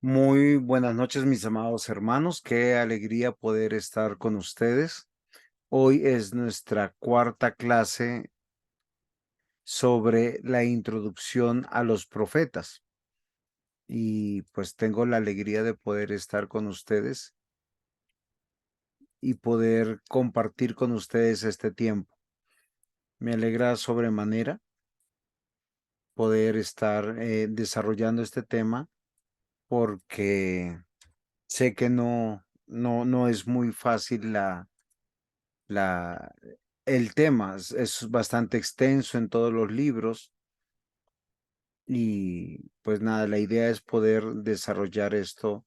Muy buenas noches, mis amados hermanos. Qué alegría poder estar con ustedes. Hoy es nuestra cuarta clase sobre la introducción a los profetas. Y pues tengo la alegría de poder estar con ustedes y poder compartir con ustedes este tiempo. Me alegra sobremanera poder estar desarrollando este tema porque sé que no es muy fácil la, el tema es bastante extenso en todos los libros y pues nada, la idea es poder desarrollar esto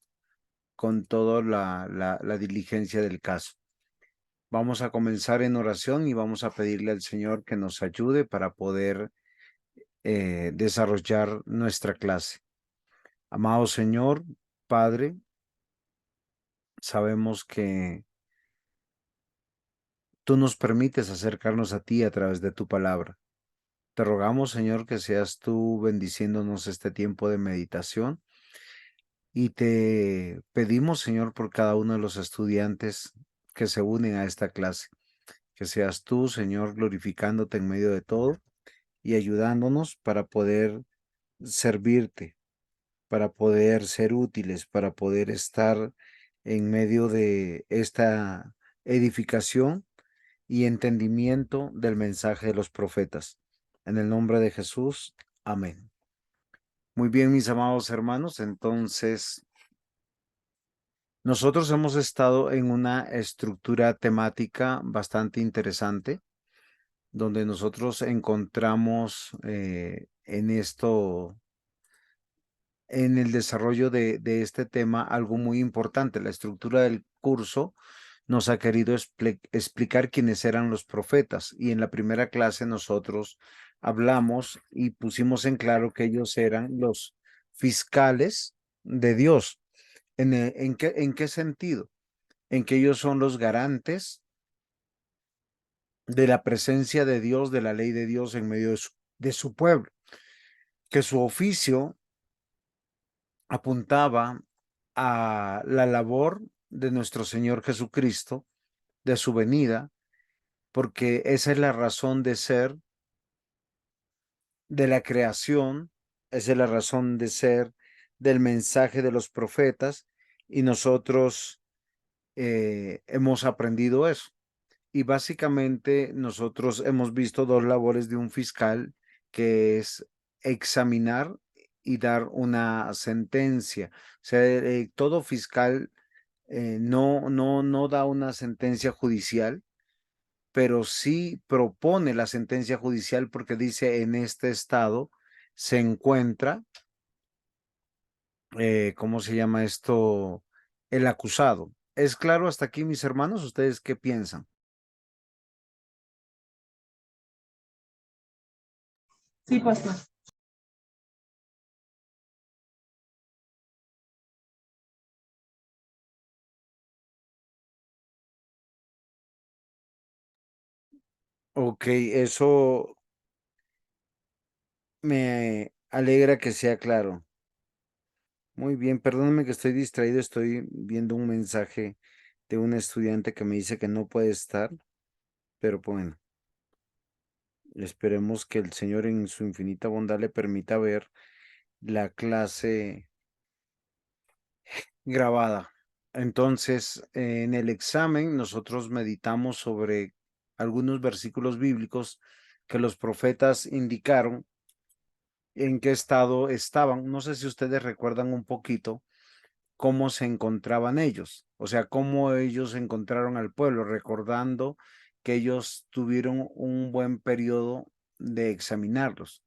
con toda la diligencia del caso. Vamos a comenzar en oración y vamos a pedirle al Señor que nos ayude para poder desarrollar nuestra clase. Amado Señor, Padre, sabemos que tú nos permites acercarnos a ti a través de tu palabra. Te rogamos, Señor, que seas tú bendiciéndonos este tiempo de meditación y te pedimos, Señor, por cada uno de los estudiantes que se unen a esta clase, que seas tú, Señor, glorificándote en medio de todo y ayudándonos para poder servirte, para poder ser útiles, para poder estar en medio de esta edificación y entendimiento del mensaje de los profetas. En el nombre de Jesús, amén. Muy bien, mis amados hermanos, entonces nosotros hemos estado en una estructura temática bastante interesante, donde nosotros encontramos en esto, en el desarrollo de este tema, algo muy importante. La estructura del curso nos ha querido explicar quiénes eran los profetas y en la primera clase nosotros hablamos y pusimos en claro que ellos eran los fiscales de Dios. ¿En qué sentido? En que ellos son los garantes de la presencia de Dios, de la ley de Dios en medio de su pueblo, que su oficio apuntaba a la labor de nuestro Señor Jesucristo, de su venida, porque esa es la razón de ser de la creación, esa es la razón de ser del mensaje de los profetas, y nosotros hemos aprendido eso. Y básicamente nosotros hemos visto dos labores de un fiscal, que es examinar y dar una sentencia. O sea, todo fiscal no da una sentencia judicial, pero sí propone la sentencia judicial porque dice en este estado se encuentra, ¿cómo se llama esto? El acusado. ¿Es claro hasta aquí, mis hermanos? ¿Ustedes qué piensan? Sí, pastor. Ok, eso me alegra que sea claro. Muy bien, perdóname que estoy distraído, estoy viendo un mensaje de un estudiante que me dice que no puede estar, pero bueno, esperemos que el Señor en su infinita bondad le permita ver la clase grabada. Entonces, en el examen nosotros meditamos sobre algunos versículos bíblicos que los profetas indicaron en qué estado estaban. No sé si ustedes recuerdan un poquito cómo se encontraban ellos, o sea, cómo ellos encontraron al pueblo, recordando que ellos tuvieron un buen periodo de examinarlos.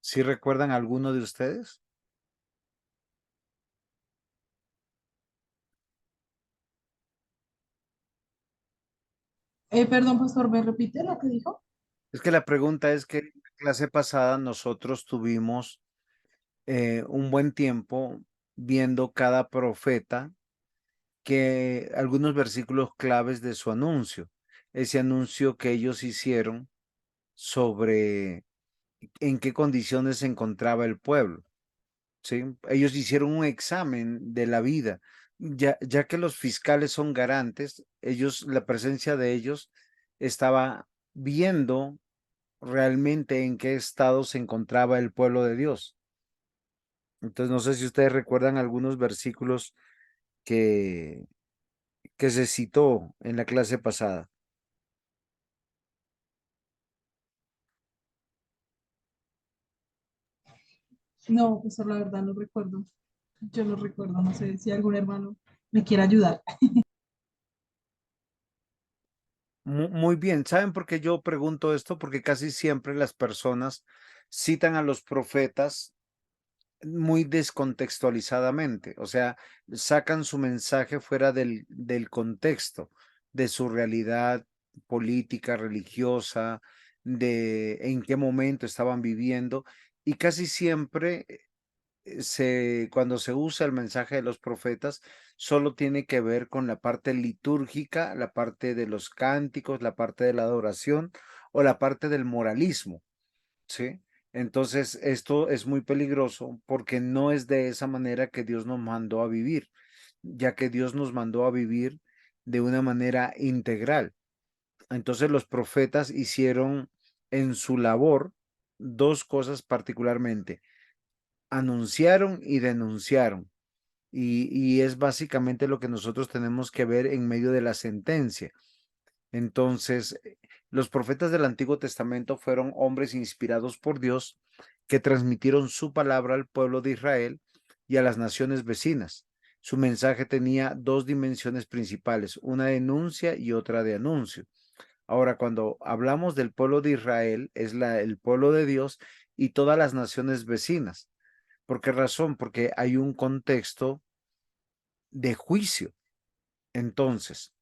¿Sí recuerdan alguno de ustedes? Perdón, pastor, ¿me repite lo que dijo? Es que la pregunta es que en la clase pasada nosotros tuvimos un buen tiempo viendo cada profeta, que algunos versículos claves de su anuncio, ese anuncio que ellos hicieron sobre en qué condiciones se encontraba el pueblo. ¿Sí? Ellos hicieron un examen de la vida, ya que los fiscales son garantes, la presencia de ellos estaba viendo realmente en qué estado se encontraba el pueblo de Dios. Entonces, no sé si ustedes recuerdan algunos versículos que, que se citó en la clase pasada. No, pues la verdad no recuerdo. Yo no recuerdo, no sé si algún hermano me quiere ayudar. Muy bien, ¿saben por qué yo pregunto esto? Porque casi siempre las personas citan a los profetas muy descontextualizadamente, o sea, sacan su mensaje fuera del contexto, de su realidad política, religiosa, de en qué momento estaban viviendo, y casi siempre cuando se usa el mensaje de los profetas, solo tiene que ver con la parte litúrgica, la parte de los cánticos, la parte de la adoración o la parte del moralismo. ¿Sí? Entonces, esto es muy peligroso porque no es de esa manera que Dios nos mandó a vivir, ya que Dios nos mandó a vivir de una manera integral. Entonces, los profetas hicieron en su labor dos cosas particularmente: anunciaron y denunciaron. Y es básicamente lo que nosotros tenemos que ver en medio de la sentencia. Entonces, los profetas del Antiguo Testamento fueron hombres inspirados por Dios que transmitieron su palabra al pueblo de Israel y a las naciones vecinas. Su mensaje tenía dos dimensiones principales, una denuncia y otra de anuncio. Ahora, cuando hablamos del pueblo de Israel, es el pueblo de Dios y todas las naciones vecinas. ¿Por qué razón? Porque hay un contexto de juicio. Entonces,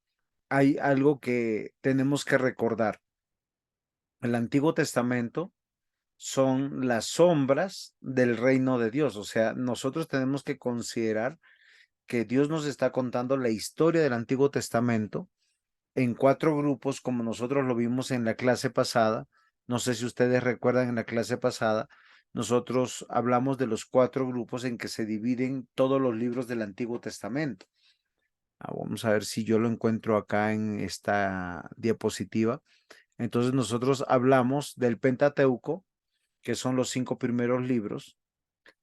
hay algo que tenemos que recordar. El Antiguo Testamento son las sombras del reino de Dios. O sea, nosotros tenemos que considerar que Dios nos está contando la historia del Antiguo Testamento en cuatro grupos, como nosotros lo vimos en la clase pasada. No sé si ustedes recuerdan, en la clase pasada, nosotros hablamos de los cuatro grupos en que se dividen todos los libros del Antiguo Testamento. Vamos a ver si yo lo encuentro acá en esta diapositiva. Entonces nosotros hablamos del Pentateuco, que son los 5 primeros libros,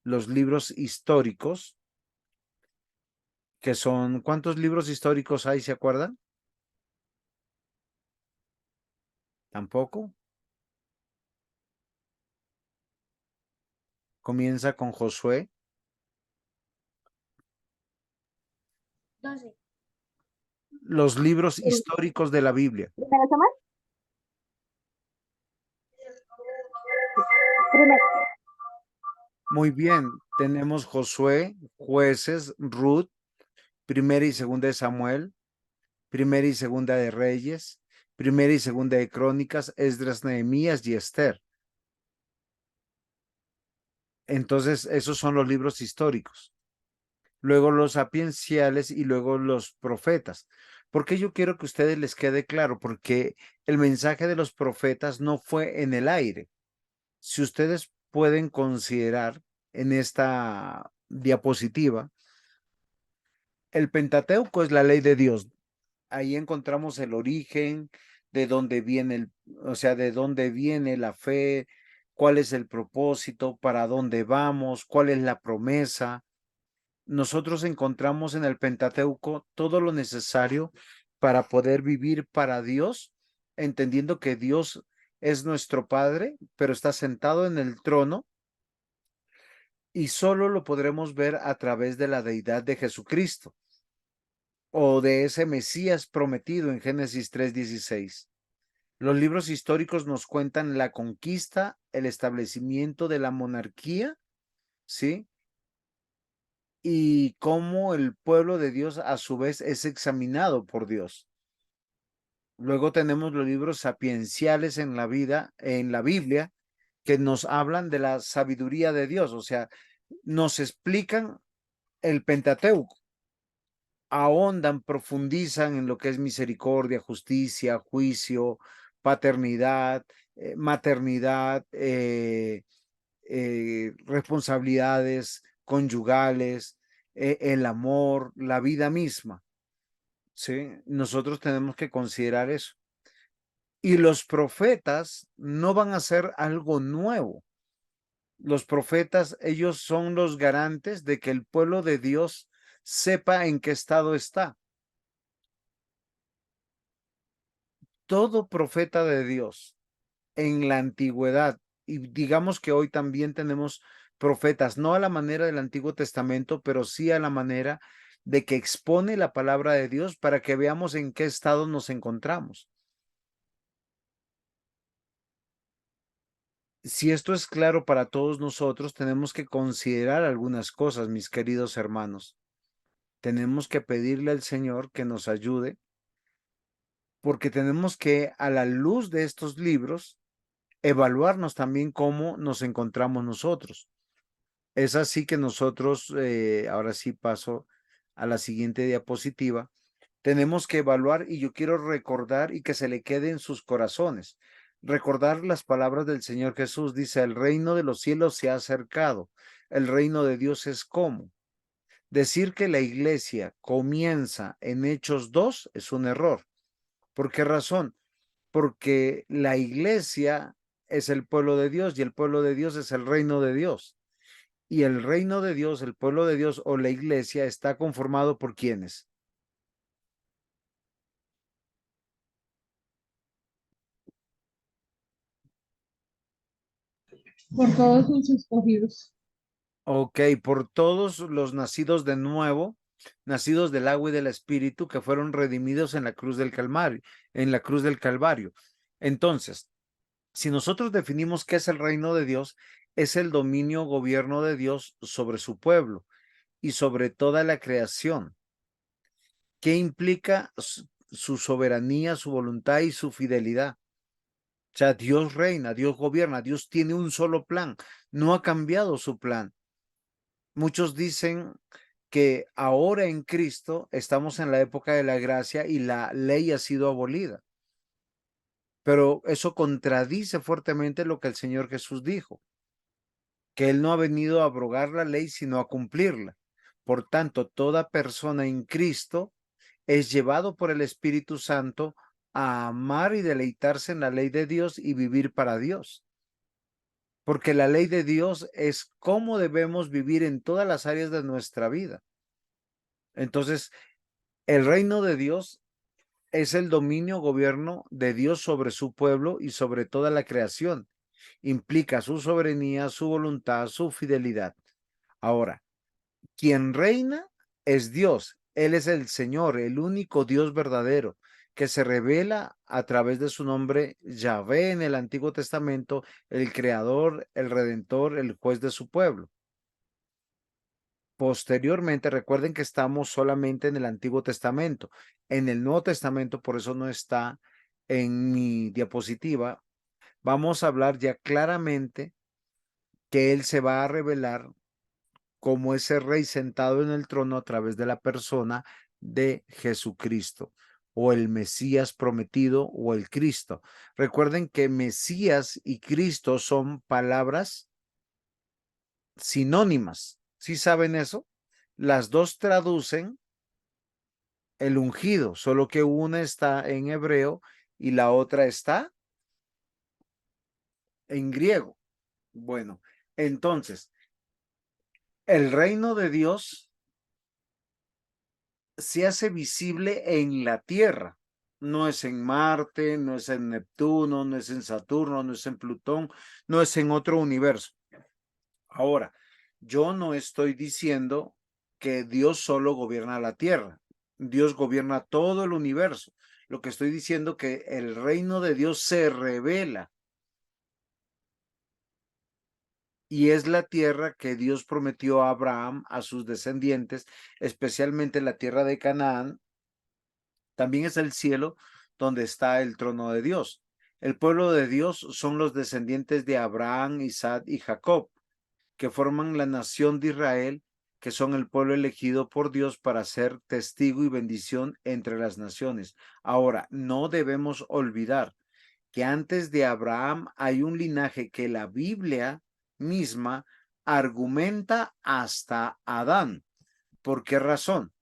los libros históricos, que son, ¿cuántos libros históricos hay? ¿Se acuerdan? Tampoco. Comienza con Josué. 12. Los libros históricos de la Biblia. ¿Primero Samuel? Primero. Muy bien, tenemos Josué, Jueces, Ruth, Primera y Segunda de Samuel, Primera y Segunda de Reyes, Primera y Segunda de Crónicas, Esdras, Nehemías y Esther. Entonces, esos son los libros históricos. Luego los sapienciales y luego los profetas. Porque yo quiero que a ustedes les quede claro, porque el mensaje de los profetas no fue en el aire. Si ustedes pueden considerar en esta diapositiva, el Pentateuco es la ley de Dios. Ahí encontramos el origen, de dónde viene o sea, de dónde viene la fe, cuál es el propósito, para dónde vamos, cuál es la promesa. Nosotros encontramos en el Pentateuco todo lo necesario para poder vivir para Dios, entendiendo que Dios es nuestro Padre, pero está sentado en el trono y solo lo podremos ver a través de la deidad de Jesucristo o de ese Mesías prometido en Génesis 3:16. Los libros históricos nos cuentan la conquista, el establecimiento de la monarquía, ¿sí? Y cómo el pueblo de Dios a su vez es examinado por Dios. Luego tenemos los libros sapienciales en la Biblia, que nos hablan de la sabiduría de Dios, o sea, nos explican el Pentateuco, ahondan, profundizan en lo que es misericordia, justicia, juicio, paternidad, maternidad, responsabilidades conyugales, el amor, la vida misma. ¿Sí? Nosotros tenemos que considerar eso. Y los profetas no van a hacer algo nuevo. Los profetas, ellos son los garantes de que el pueblo de Dios sepa en qué estado está. Todo profeta de Dios en la antigüedad, y digamos que hoy también tenemos profetas, no a la manera del Antiguo Testamento, pero sí a la manera de que expone la palabra de Dios para que veamos en qué estado nos encontramos. Si esto es claro para todos nosotros, tenemos que considerar algunas cosas, mis queridos hermanos. Tenemos que pedirle al Señor que nos ayude, porque tenemos que, a la luz de estos libros, evaluarnos también cómo nos encontramos nosotros. Es así que nosotros, ahora sí paso a la siguiente diapositiva, tenemos que evaluar y yo quiero recordar y que se le quede en sus corazones. Recordar las palabras del Señor Jesús. Dice, el reino de los cielos se ha acercado. El reino de Dios es como. Decir que la iglesia comienza en Hechos 2 es un error. ¿Por qué razón? Porque la iglesia es el pueblo de Dios y el pueblo de Dios es el reino de Dios. Y el reino de Dios, el pueblo de Dios o la iglesia está conformado por ¿quiénes? Por todos sus escogidos. Ok, por todos los nacidos de nuevo, nacidos del agua y del espíritu, que fueron redimidos en la cruz del Calvario, en la cruz del Calvario. Entonces, si nosotros definimos qué es el reino de Dios, es el dominio gobierno de Dios sobre su pueblo y sobre toda la creación. ¿Qué implica su soberanía, su voluntad y su fidelidad? O sea, Dios reina, Dios gobierna, Dios tiene un solo plan, no ha cambiado su plan. Muchos dicen que ahora en Cristo estamos en la época de la gracia y la ley ha sido abolida. Pero eso contradice fuertemente lo que el Señor Jesús dijo, que Él no ha venido a abrogar la ley, sino a cumplirla. Por tanto, toda persona en Cristo es llevado por el Espíritu Santo a amar y deleitarse en la ley de Dios y vivir para Dios. Porque la ley de Dios es cómo debemos vivir en todas las áreas de nuestra vida. Entonces, el reino de Dios es el dominio, gobierno de Dios sobre su pueblo y sobre toda la creación. Implica su soberanía, su voluntad, su fidelidad. Ahora, quien reina es Dios. Él es el Señor, el único Dios verdadero, que se revela a través de su nombre Yahvé en el Antiguo Testamento, el Creador, el Redentor, el juez de su pueblo. Posteriormente, recuerden que estamos solamente en el Antiguo Testamento. En el Nuevo Testamento, por eso no está en mi diapositiva, vamos a hablar ya claramente que Él se va a revelar como ese rey sentado en el trono a través de la persona de Jesucristo o el Mesías prometido o el Cristo. Recuerden que Mesías y Cristo son palabras sinónimas. ¿Sí saben eso? Las dos traducen el ungido, solo que una está en hebreo y la otra está en griego. Bueno, entonces, el reino de Dios se hace visible en la tierra. No es en Marte, no es en Neptuno, no es en Saturno, no es en Plutón, no es en otro universo. Ahora, yo no estoy diciendo que Dios solo gobierna la tierra. Dios gobierna todo el universo. Lo que estoy diciendo es que el reino de Dios se revela y es la tierra que Dios prometió a Abraham, a sus descendientes, especialmente la tierra de Canaán. También es el cielo donde está el trono de Dios. El pueblo de Dios son los descendientes de Abraham, Isaac y Jacob, que forman la nación de Israel, que son el pueblo elegido por Dios para ser testigo y bendición entre las naciones. Ahora, no debemos olvidar que antes de Abraham hay un linaje que la Biblia misma argumenta hasta Adán. ¿Por qué razón?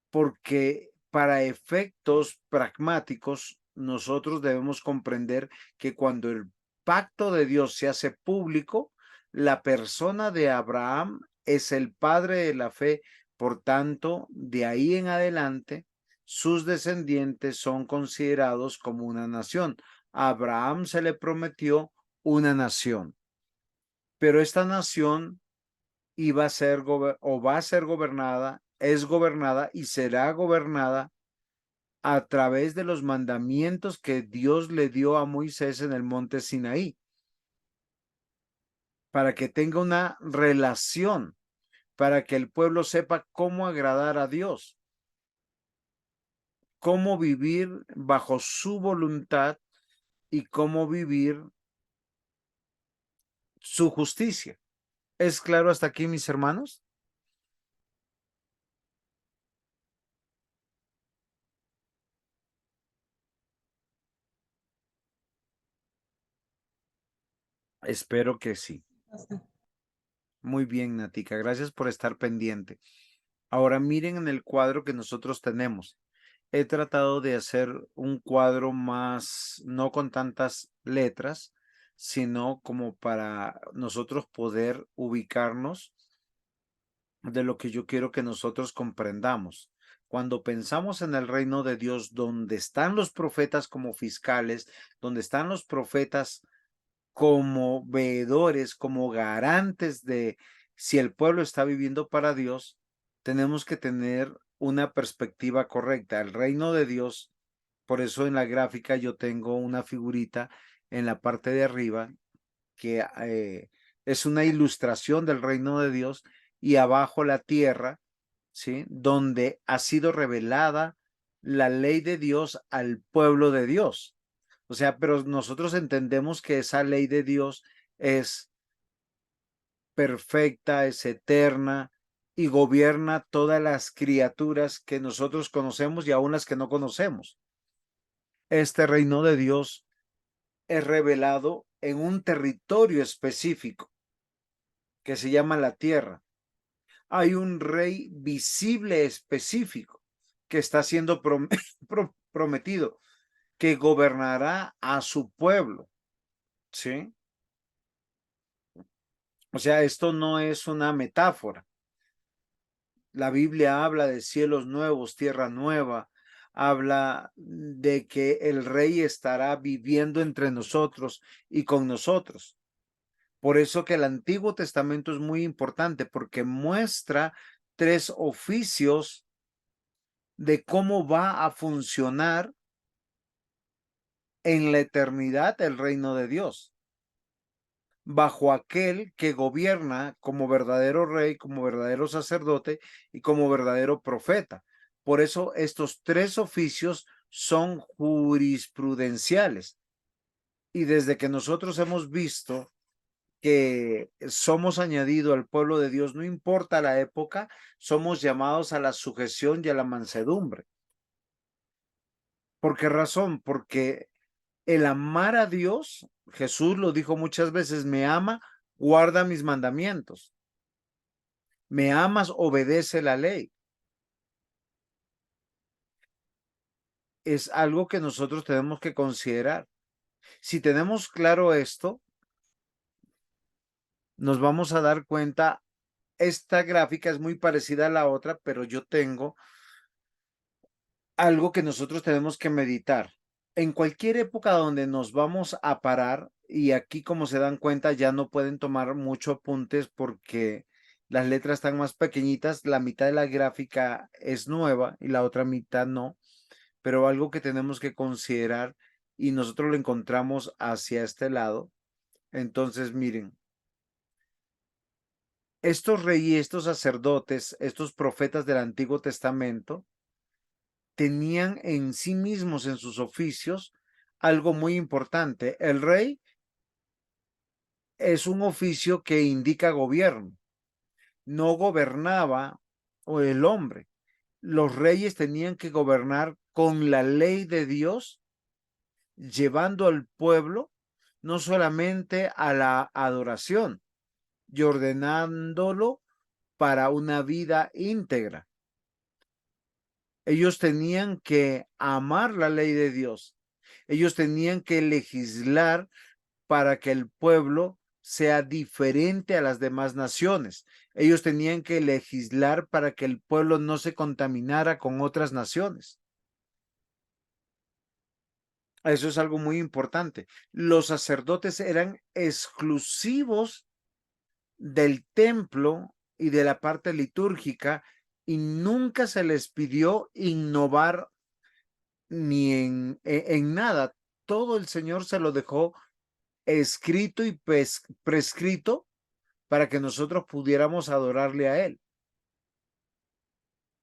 Porque para efectos pragmáticos, nosotros debemos comprender que cuando el pacto de Dios se hace público, la persona de Abraham es el padre de la fe. Por tanto, de ahí en adelante, sus descendientes son considerados como una nación. A Abraham se le prometió una nación, pero esta nación iba a ser o va a ser gobernada, es gobernada y será gobernada a través de los mandamientos que Dios le dio a Moisés en el monte Sinaí, para que tenga una relación, para que el pueblo sepa cómo agradar a Dios, cómo vivir bajo su voluntad y cómo vivir su justicia. ¿Es claro hasta aquí, mis hermanos? Espero que sí. Bastante. Muy bien, Natica. Gracias por estar pendiente. Ahora miren en el cuadro que nosotros tenemos. He tratado de hacer un cuadro más, no con tantas letras, sino como para nosotros poder ubicarnos de lo que yo quiero que nosotros comprendamos. Cuando pensamos en el reino de Dios, donde están los profetas como fiscales, donde están los profetas como veedores, como garantes de si el pueblo está viviendo para Dios, tenemos que tener una perspectiva correcta. El reino de Dios, por eso en la gráfica yo tengo una figurita en la parte de arriba que es una ilustración del reino de Dios y abajo la tierra, ¿sí? Donde ha sido revelada la ley de Dios al pueblo de Dios. O sea, pero nosotros entendemos que esa ley de Dios es perfecta, es eterna y gobierna todas las criaturas que nosotros conocemos y aún las que no conocemos. Este reino de Dios es revelado en un territorio específico que se llama la tierra. Hay un rey visible específico que está siendo prometido, que gobernará a su pueblo, ¿sí? O sea, esto no es una metáfora. La Biblia habla de cielos nuevos, tierra nueva, habla de que el rey estará viviendo entre nosotros y con nosotros. Por eso que el Antiguo Testamento es muy importante, porque muestra tres oficios de cómo va a funcionar en la eternidad el reino de Dios, bajo aquel que gobierna como verdadero rey, como verdadero sacerdote y como verdadero profeta. Por eso estos tres oficios son jurisprudenciales. Y desde que nosotros hemos visto que somos añadido al pueblo de Dios, no importa la época, somos llamados a la sujeción y a la mansedumbre. ¿Por qué razón? Porque el amar a Dios, Jesús lo dijo muchas veces, me ama, guarda mis mandamientos. Me amas, obedece la ley. Es algo que nosotros tenemos que considerar. Si tenemos claro esto, nos vamos a dar cuenta, esta gráfica es muy parecida a la otra, pero yo tengo algo que nosotros tenemos que meditar. En cualquier época donde nos vamos a parar, y aquí como se dan cuenta ya no pueden tomar mucho apuntes porque las letras están más pequeñitas, la mitad de la gráfica es nueva y la otra mitad no, pero algo que tenemos que considerar y nosotros lo encontramos hacia este lado. Entonces, miren, estos reyes, estos sacerdotes, estos profetas del Antiguo Testamento, tenían en sí mismos, en sus oficios, algo muy importante. El rey es un oficio que indica gobierno. No gobernaba o el hombre. Los reyes tenían que gobernar con la ley de Dios llevando al pueblo no solamente a la adoración y ordenándolo para una vida íntegra. Ellos tenían que amar la ley de Dios. Ellos tenían que legislar para que el pueblo sea diferente a las demás naciones. Ellos tenían que legislar para que el pueblo no se contaminara con otras naciones. Eso es algo muy importante. Los sacerdotes eran exclusivos del templo y de la parte litúrgica y nunca se les pidió innovar ni en nada. Todo el Señor se lo dejó escrito y prescrito para que nosotros pudiéramos adorarle a Él.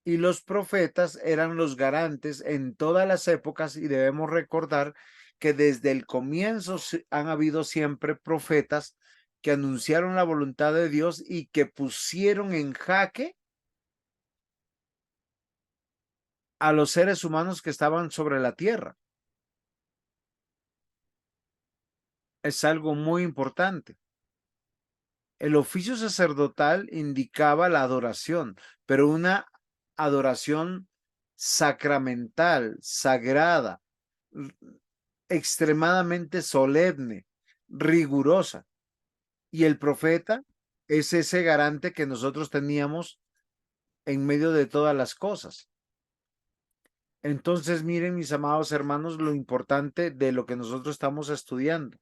Y los profetas eran los garantes en todas las épocas y debemos recordar que desde el comienzo han habido siempre profetas que anunciaron la voluntad de Dios y que pusieron en jaque a los seres humanos que estaban sobre la tierra. Es algo muy importante. El oficio sacerdotal indicaba la adoración, pero una adoración sacramental, sagrada, extremadamente solemne, rigurosa. Y el profeta es ese garante que nosotros teníamos en medio de todas las cosas. Entonces, miren, mis amados hermanos, lo importante de lo que nosotros estamos estudiando.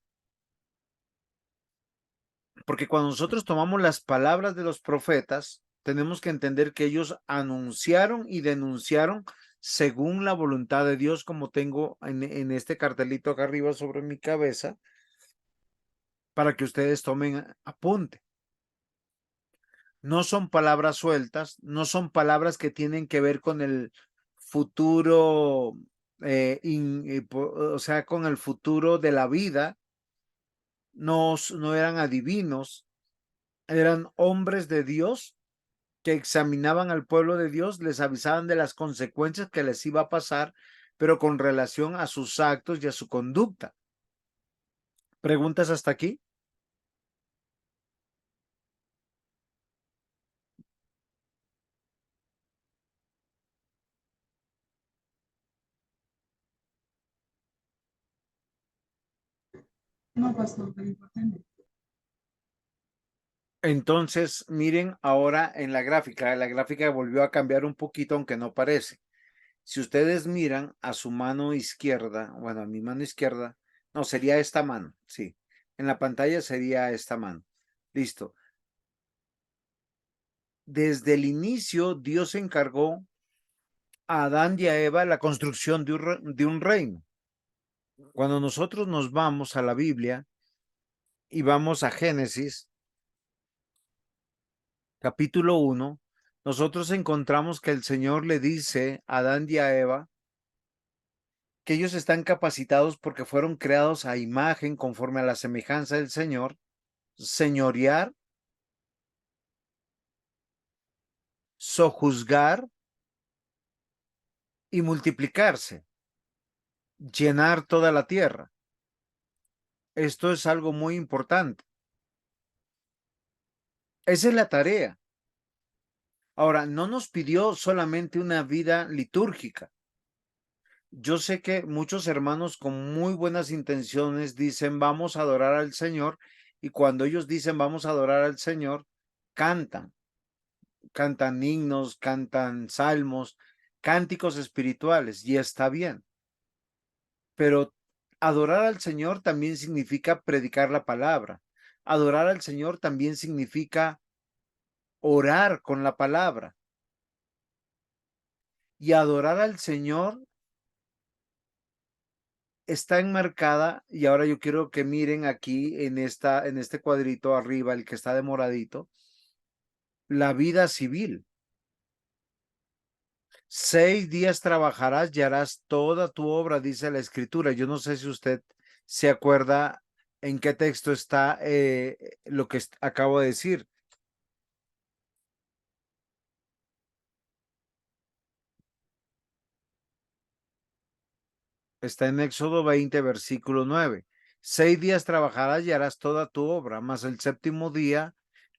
Porque cuando nosotros tomamos las palabras de los profetas, tenemos que entender que ellos anunciaron y denunciaron según la voluntad de Dios, como tengo en este cartelito acá arriba sobre mi cabeza, para que ustedes tomen apunte. No son palabras sueltas, no son palabras que tienen que ver con el futuro, o sea, con el futuro de la vida. No eran adivinos, eran hombres de Dios que examinaban al pueblo de Dios, les avisaban de las consecuencias que les iba a pasar, pero con relación a sus actos y a su conducta. ¿Preguntas hasta aquí? No, pastor, pero importante. Entonces, miren ahora en la gráfica volvió a cambiar un poquito, aunque no parece. Si ustedes miran a su mano izquierda, bueno, a mi mano izquierda, no, sería esta mano, sí. En la pantalla sería esta mano. Listo. Desde el inicio, Dios encargó a Adán y a Eva la construcción de un reino. Cuando nosotros nos vamos a la Biblia y vamos a Génesis, capítulo 1, nosotros encontramos que el Señor le dice a Adán y a Eva que ellos están capacitados porque fueron creados a imagen conforme a la semejanza del Señor, señorear, sojuzgar y multiplicarse, llenar toda la tierra. Esto es algo muy importante. Esa es la tarea. Ahora, no nos pidió solamente una vida litúrgica. Yo sé que muchos hermanos con muy buenas intenciones dicen vamos a adorar al Señor y cuando ellos dicen vamos a adorar al Señor, cantan himnos, cantan salmos, cánticos espirituales y está bien. Pero adorar al Señor también significa predicar la palabra. Adorar al Señor también significa orar con la palabra. Y adorar al Señor está enmarcada, y ahora yo quiero que miren aquí en este cuadrito arriba, el que está de moradito, la vida civil. 6 días trabajarás y harás toda tu obra, dice la Escritura. Yo no sé si usted se acuerda en qué texto está lo que acabo de decir. Está en Éxodo 20, versículo 9. 6 días trabajarás y harás toda tu obra, mas el séptimo día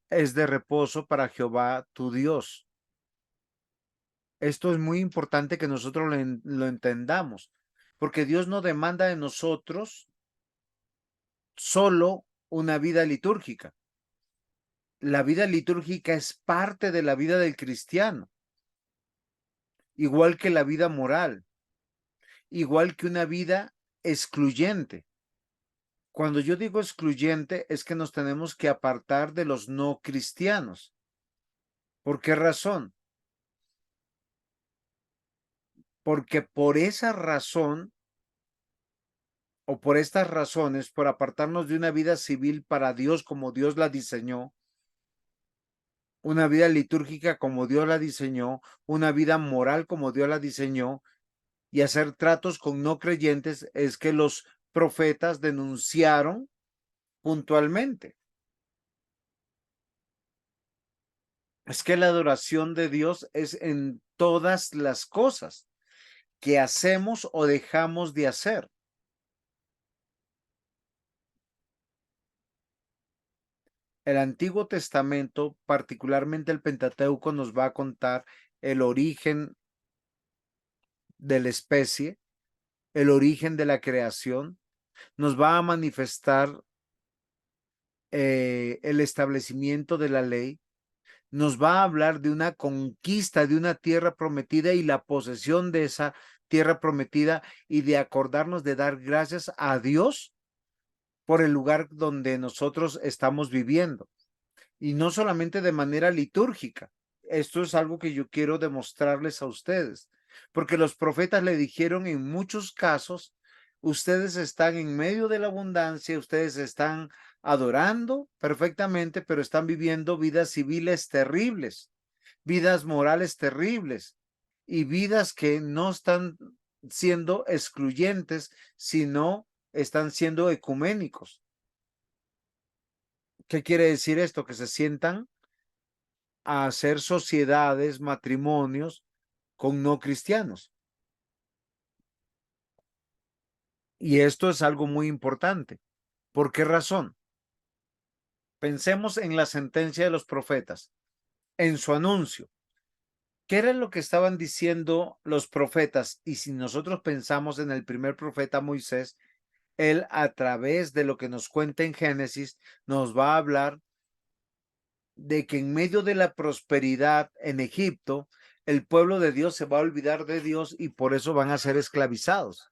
es de reposo para Jehová tu Dios. Esto es muy importante que nosotros lo entendamos, porque Dios no demanda de nosotros solo una vida litúrgica. La vida litúrgica es parte de la vida del cristiano, igual que la vida moral, igual que una vida excluyente. Cuando yo digo excluyente es que nos tenemos que apartar de los no cristianos. ¿Por qué razón? Porque por esa razón o por estas razones, por apartarnos de una vida civil para Dios como Dios la diseñó, una vida litúrgica como Dios la diseñó, una vida moral como Dios la diseñó, y hacer tratos con no creyentes, es que los profetas denunciaron puntualmente. Es que la adoración de Dios es en todas las cosas que hacemos o dejamos de hacer. El Antiguo Testamento, particularmente el Pentateuco, nos va a contar el origen de la especie, el origen de la creación, nos va a manifestar el establecimiento de la ley, nos va a hablar de una conquista de una tierra prometida y la posesión de esa tierra prometida y de acordarnos de dar gracias a Dios por el lugar donde nosotros estamos viviendo. Y no solamente de manera litúrgica. Esto es algo que yo quiero demostrarles a ustedes, porque los profetas le dijeron en muchos casos, ustedes están en medio de la abundancia, ustedes están adorando perfectamente, pero están viviendo vidas civiles terribles, vidas morales terribles y vidas que no están siendo excluyentes, sino están siendo ecuménicos. ¿Qué quiere decir esto? Que se sientan a hacer sociedades, matrimonios con no cristianos. Y esto es algo muy importante. ¿Por qué razón? Pensemos en la sentencia de los profetas, en su anuncio. ¿Qué era lo que estaban diciendo los profetas? Y si nosotros pensamos en el primer profeta Moisés, él a través de lo que nos cuenta en Génesis, nos va a hablar de que en medio de la prosperidad en Egipto, el pueblo de Dios se va a olvidar de Dios y por eso van a ser esclavizados.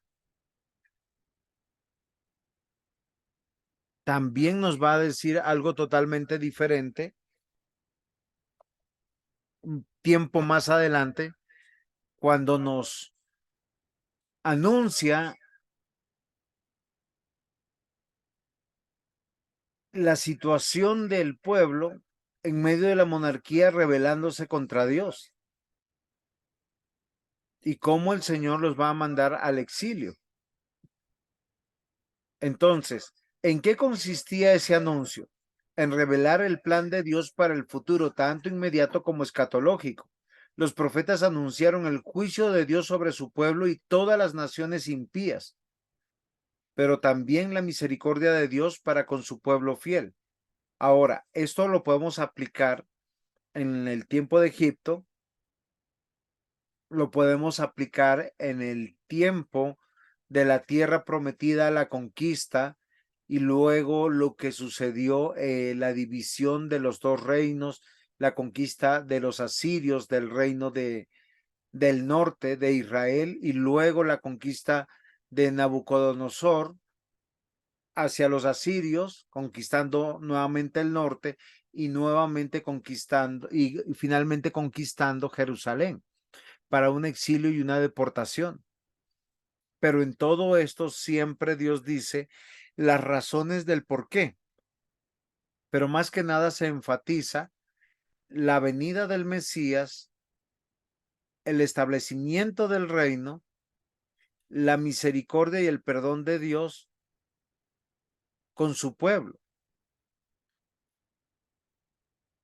También nos va a decir algo totalmente diferente un tiempo más adelante, cuando nos anuncia la situación del pueblo en medio de la monarquía rebelándose contra Dios y cómo el Señor los va a mandar al exilio. Entonces, ¿en qué consistía ese anuncio? En revelar el plan de Dios para el futuro, tanto inmediato como escatológico. Los profetas anunciaron el juicio de Dios sobre su pueblo y todas las naciones impías, pero también la misericordia de Dios para con su pueblo fiel. Ahora, esto lo podemos aplicar en el tiempo de Egipto, lo podemos aplicar en el tiempo de la tierra prometida, la conquista, y luego lo que sucedió, la división de los dos reinos, la conquista de los asirios del reino del norte de Israel, y luego la conquista de Nabucodonosor hacia los asirios, conquistando nuevamente el norte y nuevamente conquistando y finalmente conquistando Jerusalén para un exilio y una deportación. Pero en todo esto siempre Dios dice las razones del por qué. Pero más que nada se enfatiza la venida del Mesías, el establecimiento del reino, la misericordia y el perdón de Dios con su pueblo.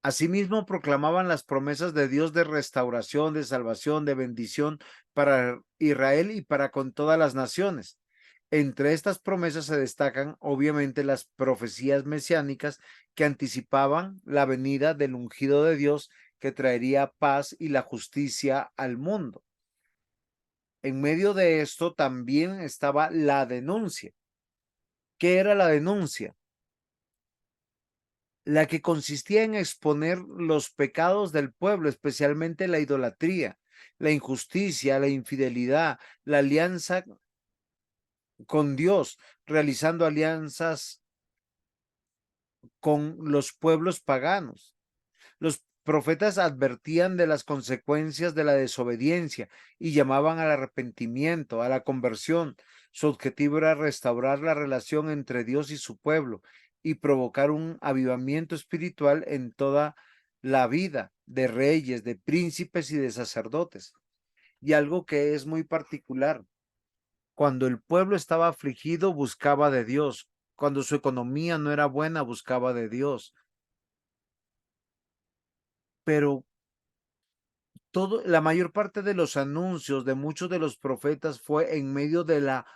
Asimismo, proclamaban las promesas de Dios de restauración, de salvación, de bendición para Israel y para con todas las naciones. Entre estas promesas se destacan obviamente las profecías mesiánicas que anticipaban la venida del ungido de Dios que traería paz y la justicia al mundo. En medio de esto también estaba la denuncia. ¿Qué era la denuncia? La que consistía en exponer los pecados del pueblo, especialmente la idolatría, la injusticia, la infidelidad, la alianza con Dios, realizando alianzas con los pueblos paganos. Los profetas advertían de las consecuencias de la desobediencia y llamaban al arrepentimiento, a la conversión. Su objetivo era restaurar la relación entre Dios y su pueblo y provocar un avivamiento espiritual en toda la vida de reyes, de príncipes y de sacerdotes. Y algo que es muy particular, cuando el pueblo estaba afligido, buscaba de Dios. Cuando su economía no era buena, buscaba de Dios. Pero la mayor parte de los anuncios de muchos de los profetas fue en medio de la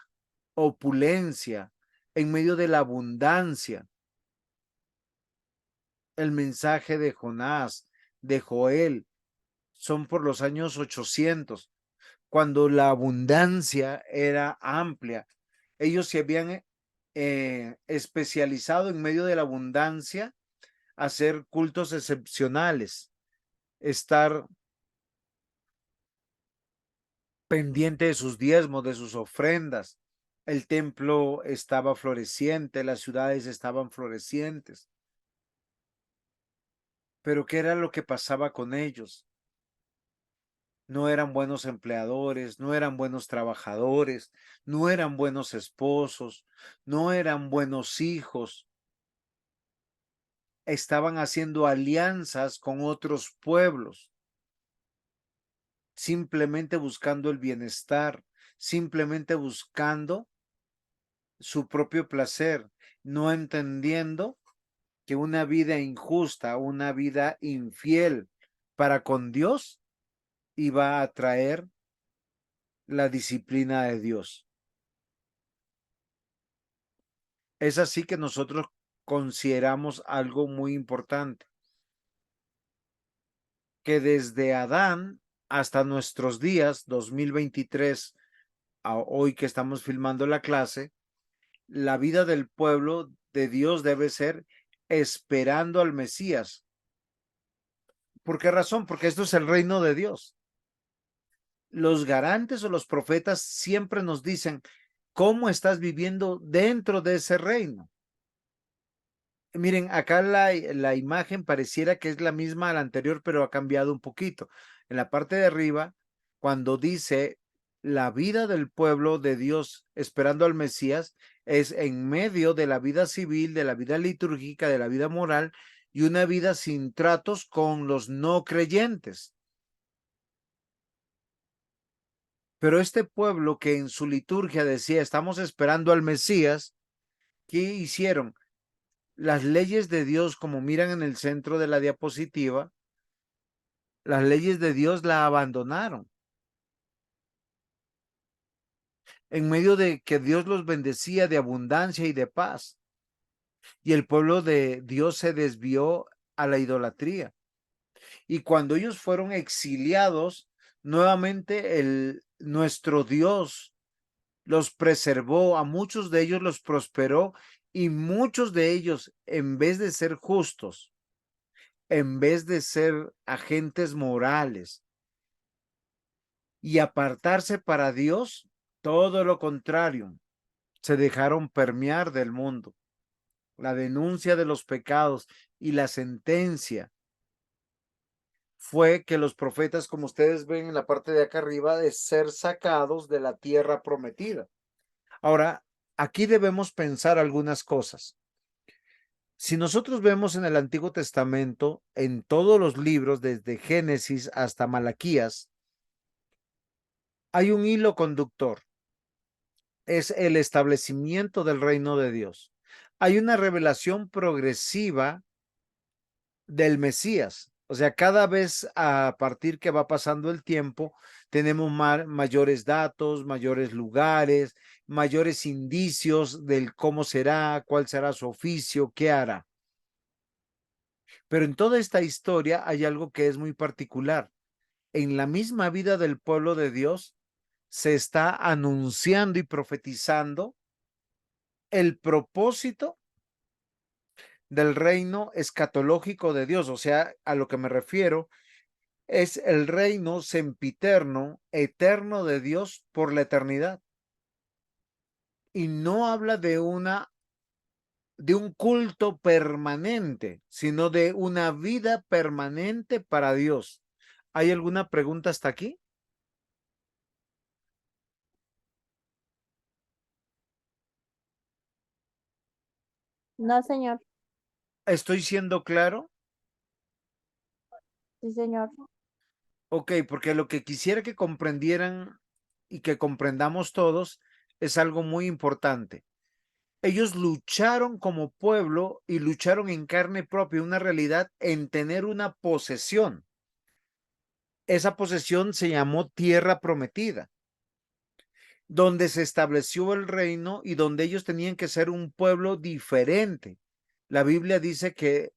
opulencia, en medio de la abundancia. El mensaje de Jonás, de Joel, son por los años 800, cuando la abundancia era amplia. Ellos se habían especializado en medio de la abundancia a hacer cultos excepcionales, estar pendiente de sus diezmos, de sus ofrendas. El templo estaba floreciente, las ciudades estaban florecientes. Pero ¿qué era lo que pasaba con ellos? No eran buenos empleadores, no eran buenos trabajadores, no eran buenos esposos, no eran buenos hijos. Estaban haciendo alianzas con otros pueblos, simplemente buscando el bienestar, simplemente buscando su propio placer, no entendiendo que una vida injusta, una vida infiel para con Dios iba a traer la disciplina de Dios. Es así que nosotros consideramos algo muy importante, que desde Adán hasta nuestros días, 2023, hoy que estamos filmando la clase, la vida del pueblo de Dios debe ser esperando al Mesías. ¿Por qué razón? Porque esto es el reino de Dios. Los garantes o los profetas siempre nos dicen cómo estás viviendo dentro de ese reino. Miren, acá la imagen pareciera que es la misma a la anterior, pero ha cambiado un poquito. En la parte de arriba, cuando dice la vida del pueblo de Dios esperando al Mesías, es en medio de la vida civil, de la vida litúrgica, de la vida moral y una vida sin tratos con los no creyentes. Pero este pueblo que en su liturgia decía, estamos esperando al Mesías, ¿qué hicieron? Las leyes de Dios, como miran en el centro de la diapositiva, las leyes de Dios la abandonaron. En medio de que Dios los bendecía de abundancia y de paz. Y el pueblo de Dios se desvió a la idolatría. Y cuando ellos fueron exiliados, nuevamente nuestro Dios los preservó, a muchos de ellos los prosperó y muchos de ellos, en vez de ser justos, en vez de ser agentes morales y apartarse para Dios, todo lo contrario, se dejaron permear del mundo. La denuncia de los pecados y la sentencia fue que los profetas, como ustedes ven en la parte de acá arriba, de ser sacados de la tierra prometida. Ahora, aquí debemos pensar algunas cosas. Si nosotros vemos en el Antiguo Testamento, en todos los libros, desde Génesis hasta Malaquías, hay un hilo conductor. Es el establecimiento del reino de Dios. Hay una revelación progresiva del Mesías. O sea, cada vez a partir que va pasando el tiempo, tenemos mayores datos, mayores lugares, mayores indicios del cómo será, cuál será su oficio, qué hará. Pero en toda esta historia hay algo que es muy particular. En la misma vida del pueblo de Dios se está anunciando y profetizando el propósito del reino escatológico de Dios. O sea, a lo que me refiero es el reino sempiterno, eterno de Dios por la eternidad. Y no habla de un culto permanente, sino de una vida permanente para Dios. ¿Hay alguna pregunta hasta aquí? No, señor. ¿Estoy siendo claro? Sí, señor. Ok, porque lo que quisiera que comprendieran y que comprendamos todos es algo muy importante. Ellos lucharon como pueblo y lucharon en carne propia, una realidad en tener una posesión. Esa posesión se llamó tierra prometida, donde se estableció el reino y donde ellos tenían que ser un pueblo diferente. La Biblia dice que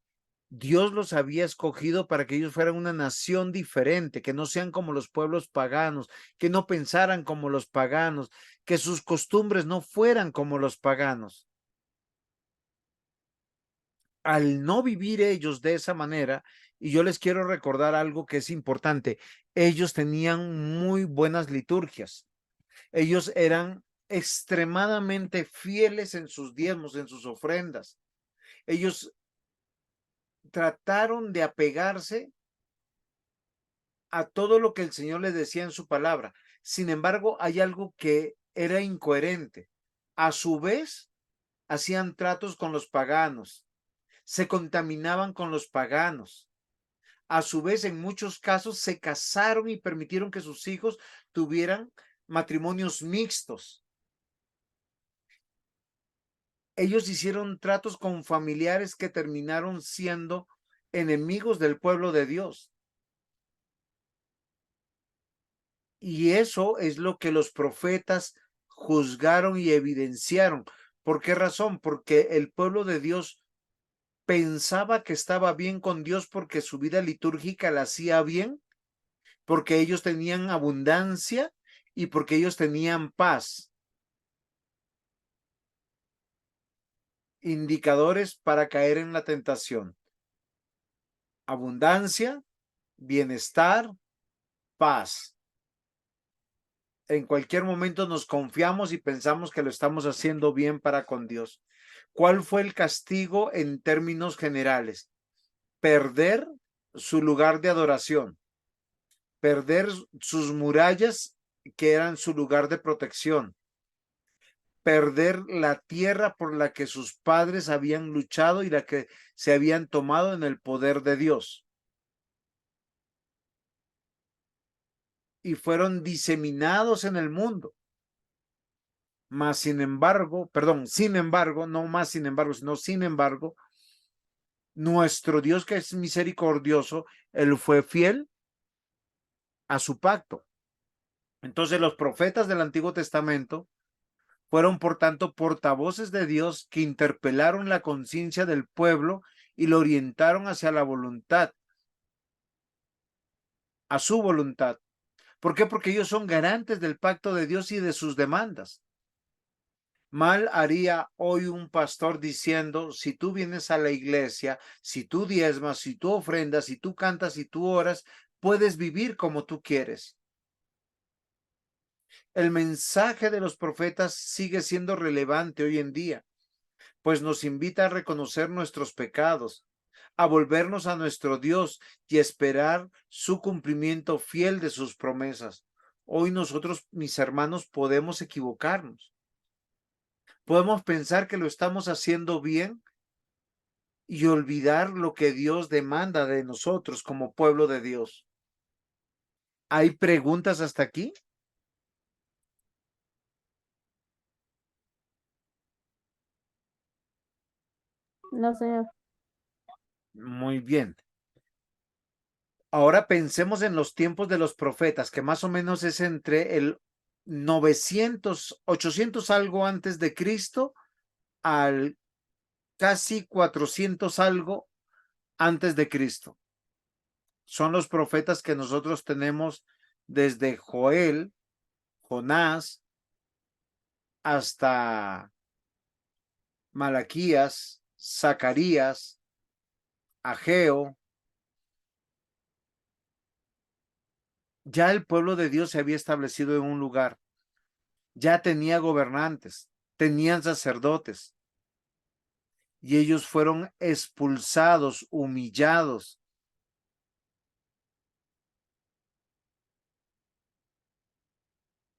Dios los había escogido para que ellos fueran una nación diferente, que no sean como los pueblos paganos, que no pensaran como los paganos, que sus costumbres no fueran como los paganos. Al no vivir ellos de esa manera, y yo les quiero recordar algo que es importante, ellos tenían muy buenas liturgias, ellos eran extremadamente fieles en sus diezmos, en sus ofrendas, ellos trataron de apegarse a todo lo que el Señor les decía en su palabra. Sin embargo, hay algo que era incoherente. A su vez, hacían tratos con los paganos, se contaminaban con los paganos. A su vez, en muchos casos, se casaron y permitieron que sus hijos tuvieran matrimonios mixtos. Ellos hicieron tratos con familiares que terminaron siendo enemigos del pueblo de Dios. Y eso es lo que los profetas juzgaron y evidenciaron. ¿Por qué razón? Porque el pueblo de Dios pensaba que estaba bien con Dios porque su vida litúrgica la hacía bien, porque ellos tenían abundancia y porque ellos tenían paz. Indicadores para caer en la tentación: abundancia, bienestar, paz. En cualquier momento nos confiamos y pensamos que lo estamos haciendo bien para con Dios. ¿Cuál fue el castigo en términos generales? Perder su lugar de adoración, perder sus murallas que eran su lugar de protección, perder la tierra por la que sus padres habían luchado y la que se habían tomado en el poder de Dios. Y fueron diseminados en el mundo. Más sin embargo, perdón, sin embargo, no más sin embargo, sino sin embargo, nuestro Dios que es misericordioso, Él fue fiel a su pacto. Entonces los profetas del Antiguo Testamento fueron, por tanto, portavoces de Dios que interpelaron la conciencia del pueblo y lo orientaron hacia la voluntad, a su voluntad. ¿Por qué? Porque ellos son garantes del pacto de Dios y de sus demandas. Mal haría hoy un pastor diciendo: si tú vienes a la iglesia, si tú diezmas, si tú ofrendas, si tú cantas, si tú oras, puedes vivir como tú quieres. El mensaje de los profetas sigue siendo relevante hoy en día, pues nos invita a reconocer nuestros pecados, a volvernos a nuestro Dios y esperar su cumplimiento fiel de sus promesas. Hoy nosotros, mis hermanos, podemos equivocarnos. Podemos pensar que lo estamos haciendo bien y olvidar lo que Dios demanda de nosotros como pueblo de Dios. ¿Hay preguntas hasta aquí? No, señor. Muy bien. Ahora pensemos en los tiempos de los profetas, que más o menos es entre el 900, 800 algo antes de Cristo al casi 400 algo antes de Cristo. Son los profetas que nosotros tenemos desde Joel, Jonás, hasta Malaquías, Zacarías, Ageo. Ya el pueblo de Dios se había establecido en un lugar, ya tenía gobernantes, tenían sacerdotes, y ellos fueron expulsados, humillados.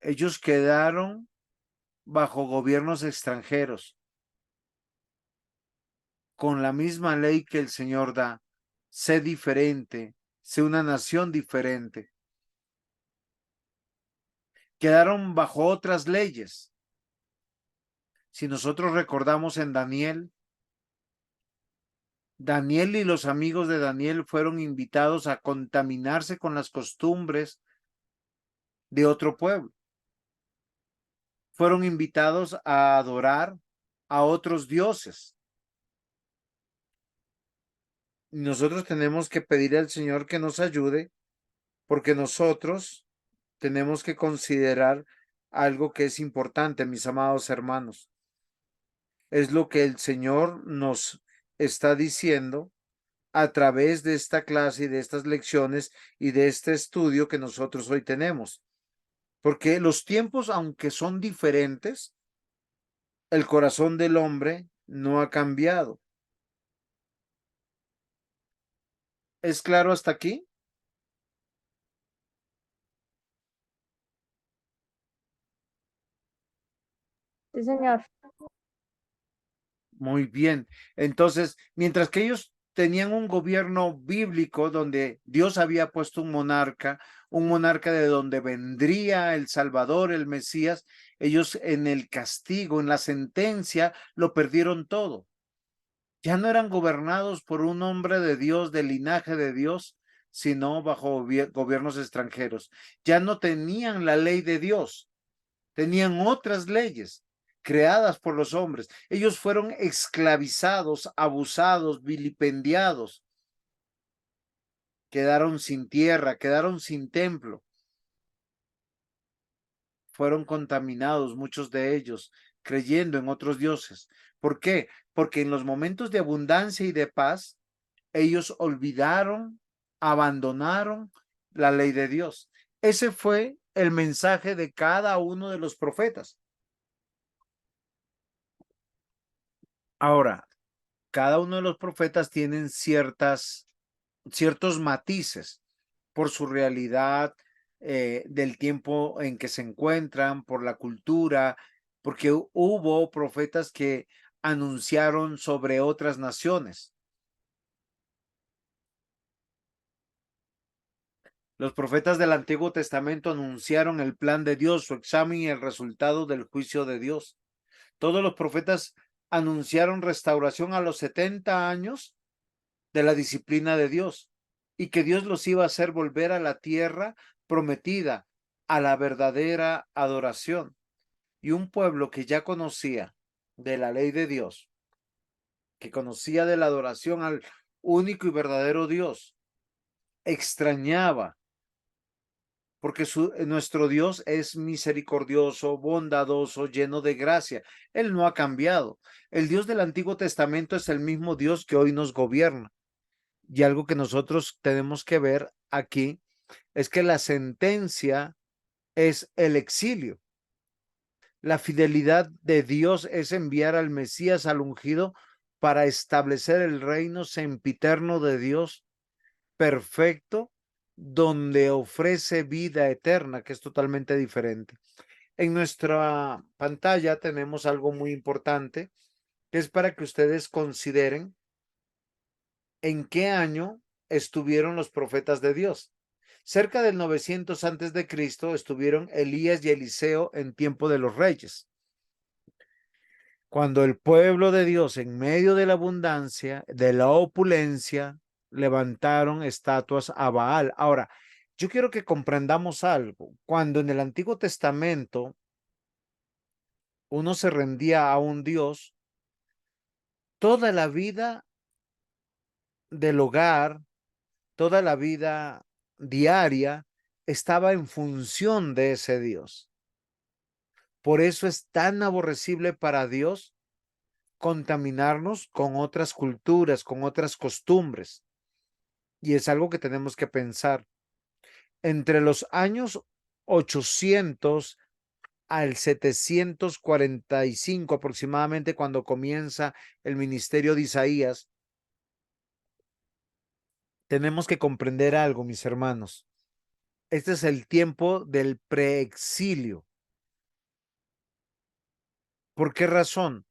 Ellos quedaron bajo gobiernos extranjeros, con la misma ley que el Señor da. Sé diferente, sé una nación diferente. Quedaron bajo otras leyes. Si nosotros recordamos en Daniel, Daniel y los amigos de Daniel fueron invitados a contaminarse con las costumbres de otro pueblo. Fueron invitados a adorar a otros dioses. Nosotros tenemos que pedir al Señor que nos ayude, porque nosotros tenemos que considerar algo que es importante, mis amados hermanos. Es lo que el Señor nos está diciendo a través de esta clase y de estas lecciones y de este estudio que nosotros hoy tenemos. Porque los tiempos, aunque son diferentes, el corazón del hombre no ha cambiado. ¿Es claro hasta aquí? Sí, señor. Muy bien. Entonces, mientras que ellos tenían un gobierno bíblico donde Dios había puesto un monarca de donde vendría el Salvador, el Mesías, ellos en el castigo, en la sentencia, lo perdieron todo. Ya no eran gobernados por un hombre de Dios, del linaje de Dios, sino bajo gobiernos extranjeros. Ya no tenían la ley de Dios, tenían otras leyes creadas por los hombres. Ellos fueron esclavizados, abusados, vilipendiados. Quedaron sin tierra, quedaron sin templo. Fueron contaminados, muchos de ellos, creyendo en otros dioses. ¿Por qué? Porque en los momentos de abundancia y de paz, ellos olvidaron, abandonaron la ley de Dios. Ese fue el mensaje de cada uno de los profetas. Ahora, cada uno de los profetas tienen ciertos matices por su realidad, del tiempo en que se encuentran, por la cultura, porque hubo profetas que anunciaron sobre otras naciones. Los profetas del Antiguo Testamento anunciaron el plan de Dios, su examen y el resultado del juicio de Dios. Todos los profetas anunciaron restauración a los 70 años de la disciplina de Dios y que Dios los iba a hacer volver a la tierra prometida, a la verdadera adoración. Y un pueblo que ya conocía de la ley de Dios, que conocía de la adoración al único y verdadero Dios, extrañaba, porque nuestro Dios es misericordioso, bondadoso, lleno de gracia. Él no ha cambiado. El Dios del Antiguo Testamento es el mismo Dios que hoy nos gobierna. Y algo que nosotros tenemos que ver aquí es que la sentencia es el exilio. La fidelidad de Dios es enviar al Mesías, al ungido, para establecer el reino sempiterno de Dios perfecto, donde ofrece vida eterna, que es totalmente diferente. En nuestra pantalla tenemos algo muy importante, que es para que ustedes consideren en qué año estuvieron los profetas de Dios. Cerca del 900 antes de Cristo estuvieron Elías y Eliseo en tiempo de los reyes. Cuando el pueblo de Dios, en medio de la abundancia, de la opulencia, levantaron estatuas a Baal. Ahora, yo quiero que comprendamos algo. Cuando en el Antiguo Testamento uno se rendía a un Dios, toda la vida del hogar, toda la vida diaria estaba en función de ese Dios. Por eso es tan aborrecible para Dios contaminarnos con otras culturas, con otras costumbres. Y es algo que tenemos que pensar. Entre los años 800 al 745 aproximadamente, cuando comienza el ministerio de Isaías, tenemos que comprender algo, mis hermanos. Este es el tiempo del preexilio. ¿Por qué razón?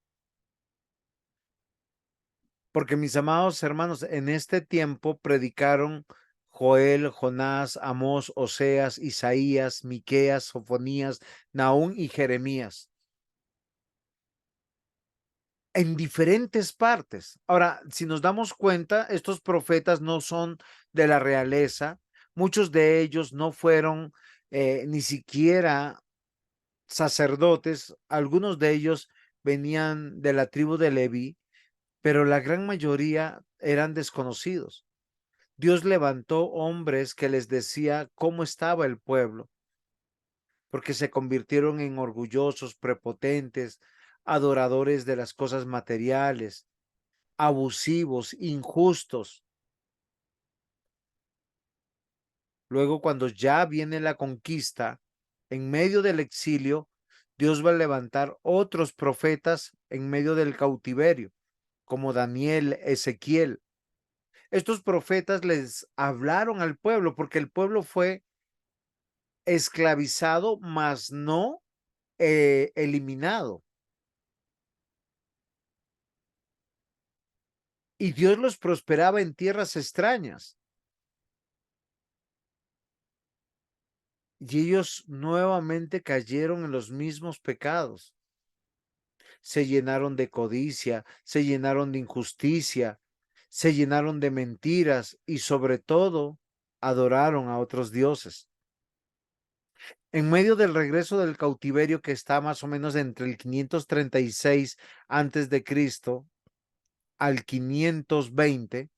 Porque mis amados hermanos, en este tiempo predicaron Joel, Jonás, Amós, Oseas, Isaías, Miqueas, Sofonías, Nahum y Jeremías. En diferentes partes. Ahora, si nos damos cuenta, estos profetas no son de la realeza. Muchos de ellos no fueron ni siquiera sacerdotes. Algunos de ellos venían de la tribu de Leví, pero la gran mayoría eran desconocidos. Dios levantó hombres que les decía cómo estaba el pueblo, porque se convirtieron en orgullosos, prepotentes, adoradores de las cosas materiales, abusivos, injustos. Luego, cuando ya viene la conquista, en medio del exilio, Dios va a levantar otros profetas en medio del cautiverio, como Daniel, Ezequiel. Estos profetas les hablaron al pueblo porque el pueblo fue esclavizado, mas no eliminado. Y Dios los prosperaba en tierras extrañas. Y ellos nuevamente cayeron en los mismos pecados. Se llenaron de codicia, se llenaron de injusticia, se llenaron de mentiras y sobre todo adoraron a otros dioses. En medio del regreso del cautiverio, que está más o menos entre el 536 antes de Cristo al 520,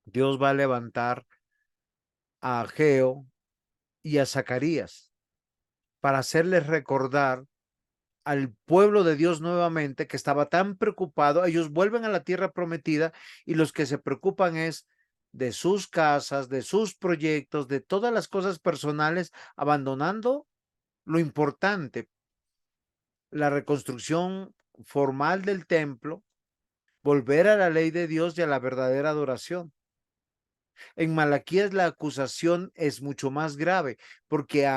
Dios va a levantar a Ageo y a Zacarías para hacerles recordar al pueblo de Dios nuevamente, que estaba tan preocupado. Ellos vuelven a la tierra prometida y los que se preocupan es de sus casas, de sus proyectos, de todas las cosas personales, abandonando lo importante, la reconstrucción formal del templo, volver a la ley de Dios y a la verdadera adoración. En Malaquías la acusación es mucho más grave porque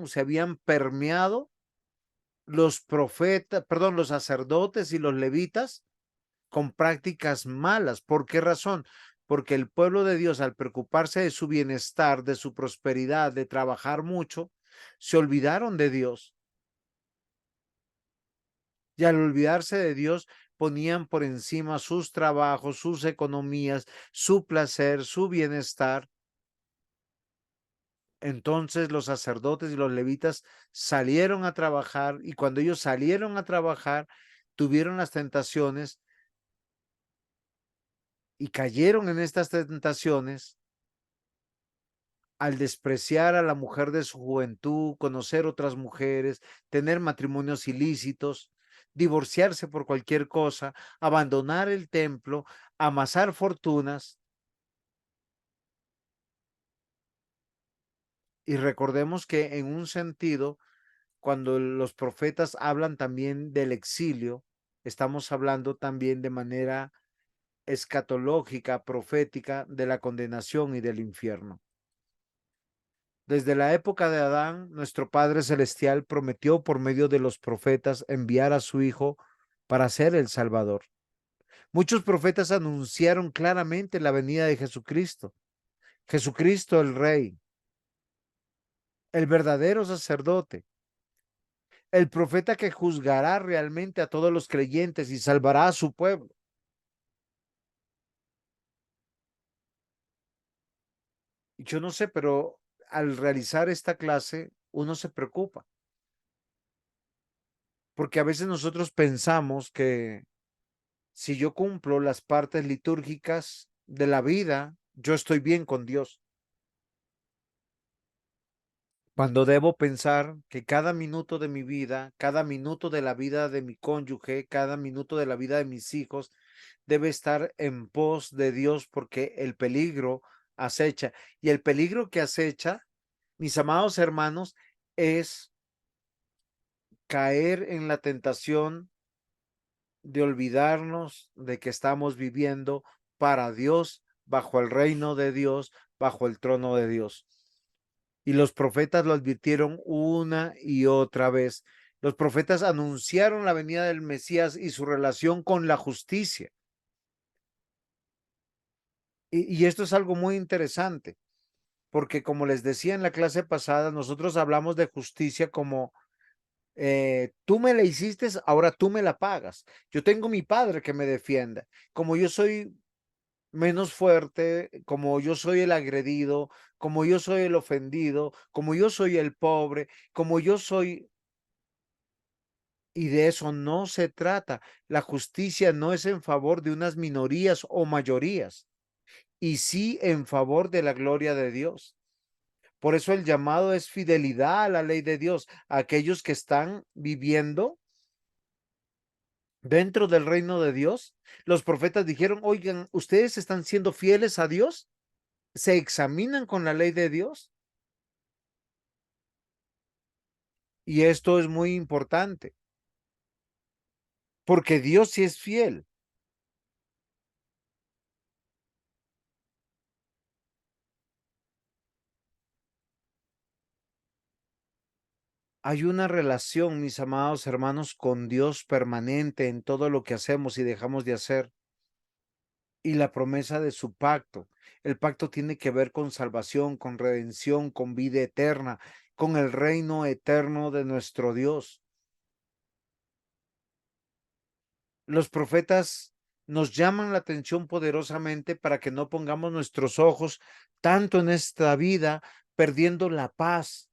se habían permeado los profetas, perdón, los sacerdotes y los levitas con prácticas malas. ¿Por qué razón? Porque el pueblo de Dios, al preocuparse de su bienestar, de su prosperidad, de trabajar mucho, se olvidaron de Dios. Y al olvidarse de Dios, ponían por encima sus trabajos, sus economías, su placer, su bienestar. Entonces los sacerdotes y los levitas salieron a trabajar, y cuando ellos salieron a trabajar, tuvieron las tentaciones y cayeron en estas tentaciones al despreciar a la mujer de su juventud, conocer otras mujeres, tener matrimonios ilícitos, divorciarse por cualquier cosa, abandonar el templo, amasar fortunas. Y recordemos que en un sentido, cuando los profetas hablan también del exilio, estamos hablando también de manera escatológica, profética, de la condenación y del infierno. Desde la época de Adán, nuestro Padre Celestial prometió por medio de los profetas enviar a su Hijo para ser el Salvador. Muchos profetas anunciaron claramente la venida de Jesucristo. Jesucristo el Rey, el verdadero sacerdote, el profeta que juzgará realmente a todos los creyentes y salvará a su pueblo. Yo no sé, pero al realizar esta clase, uno se preocupa. Porque a veces nosotros pensamos que si yo cumplo las partes litúrgicas de la vida, yo estoy bien con Dios. Cuando debo pensar que cada minuto de mi vida, cada minuto de la vida de mi cónyuge, cada minuto de la vida de mis hijos, debe estar en pos de Dios porque el peligro acecha. Y el peligro que acecha, mis amados hermanos, es caer en la tentación de olvidarnos de que estamos viviendo para Dios, bajo el reino de Dios, bajo el trono de Dios. Y los profetas lo advirtieron una y otra vez. Los profetas anunciaron la venida del Mesías y su relación con la justicia. Y esto es algo muy interesante, porque como les decía en la clase pasada, nosotros hablamos de justicia como tú me la hiciste, ahora tú me la pagas. Yo tengo mi padre que me defienda. Como yo soy menos fuerte, como yo soy el agredido, como yo soy el ofendido, como yo soy el pobre, como yo soy... Y de eso no se trata. La justicia no es en favor de unas minorías o mayorías, y sí en favor de la gloria de Dios. Por eso el llamado es fidelidad a la ley de Dios, a aquellos que están viviendo dentro del reino de Dios. Los profetas dijeron, oigan, ¿ustedes están siendo fieles a Dios? ¿Se examinan con la ley de Dios? Y esto es muy importante, porque Dios sí es fiel. Hay una relación, mis amados hermanos, con Dios permanente en todo lo que hacemos y dejamos de hacer. Y la promesa de su pacto. El pacto tiene que ver con salvación, con redención, con vida eterna, con el reino eterno de nuestro Dios. Los profetas nos llaman la atención poderosamente para que no pongamos nuestros ojos tanto en esta vida, perdiendo la paz.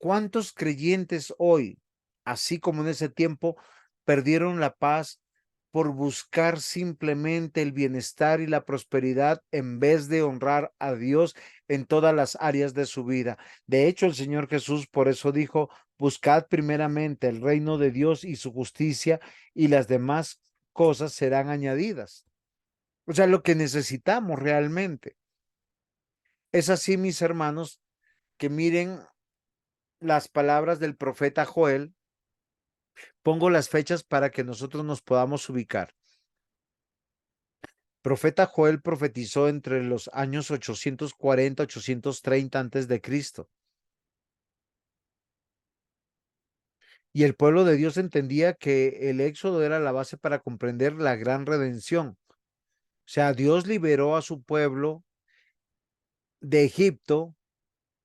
¿Cuántos creyentes hoy, así como en ese tiempo, perdieron la paz por buscar simplemente el bienestar y la prosperidad en vez de honrar a Dios en todas las áreas de su vida? De hecho, el Señor Jesús por eso dijo, buscad primeramente el reino de Dios y su justicia, y las demás cosas serán añadidas. O sea, lo que necesitamos realmente. Es así, mis hermanos, que miren las palabras del profeta Joel. Pongo las fechas para que nosotros nos podamos ubicar. Profeta Joel profetizó entre los años 840 830 antes de Cristo. Y el pueblo de Dios entendía que el éxodo era la base para comprender la gran redención. O sea, Dios liberó a su pueblo de Egipto,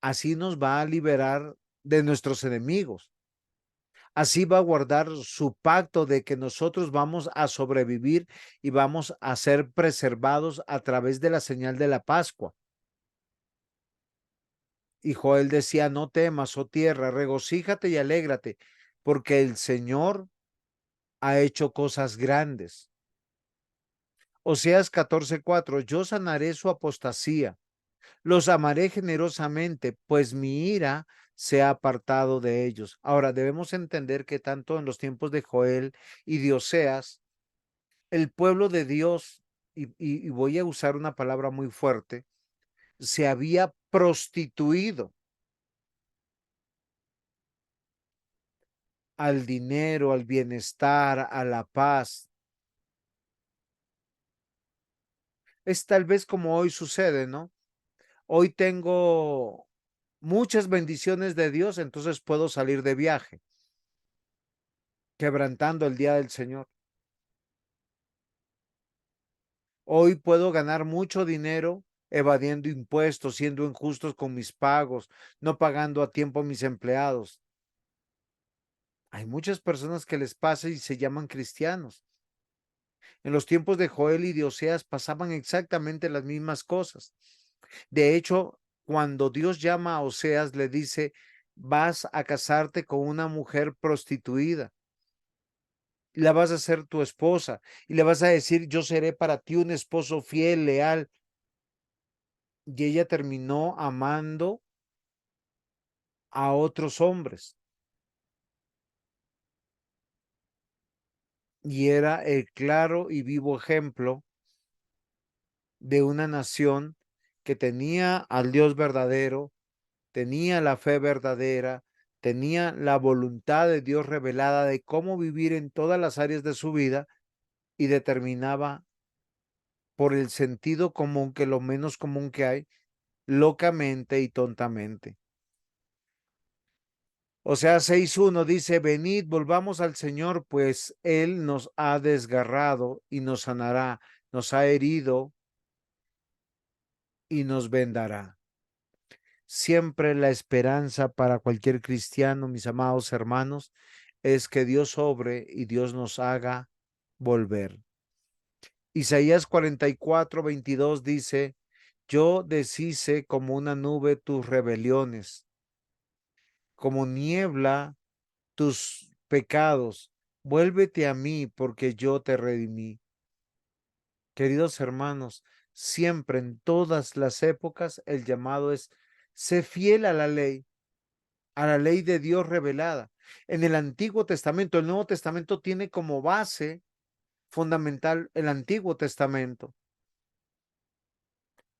así nos va a liberar de nuestros enemigos. Así va a guardar su pacto de que nosotros vamos a sobrevivir y vamos a ser preservados a través de la señal de la Pascua. Y Joel decía, no temas, oh tierra, regocíjate y alégrate, porque el Señor ha hecho cosas grandes. Oseas 14:4, yo sanaré su apostasía, los amaré generosamente, pues mi ira se ha apartado de ellos. Ahora, debemos entender que tanto en los tiempos de Joel y de Oseas, el pueblo de Dios, y voy a usar una palabra muy fuerte, se había prostituido al dinero, al bienestar, a la paz. Es tal vez como hoy sucede, ¿no? Hoy tengo muchas bendiciones de Dios, entonces puedo salir de viaje, quebrantando el día del Señor. Hoy puedo ganar mucho dinero evadiendo impuestos, siendo injustos con mis pagos, no pagando a tiempo a mis empleados. Hay muchas personas que les pasa y se llaman cristianos. En los tiempos de Joel y de Oseas pasaban exactamente las mismas cosas. De hecho, cuando Dios llama a Oseas, le dice, vas a casarte con una mujer prostituida, la vas a ser tu esposa y le vas a decir, yo seré para ti un esposo fiel, leal. Y ella terminó amando a otros hombres. Y era el claro y vivo ejemplo de una nación que tenía al Dios verdadero, tenía la fe verdadera, tenía la voluntad de Dios revelada de cómo vivir en todas las áreas de su vida y determinaba por el sentido común, que lo menos común que hay, locamente y tontamente. O sea, 6:1 dice, venid, volvamos al Señor, pues Él nos ha desgarrado y nos sanará, nos ha herido y nos vendará. Siempre la esperanza para cualquier cristiano, mis amados hermanos, es que Dios obre y Dios nos haga volver. Isaías 44:22 dice, yo deshice como una nube tus rebeliones, como niebla tus pecados. Vuélvete a mí porque yo te redimí. Queridos hermanos, siempre en todas las épocas el llamado es, sé fiel a la ley de Dios revelada. En el Antiguo Testamento, el Nuevo Testamento tiene como base fundamental el Antiguo Testamento.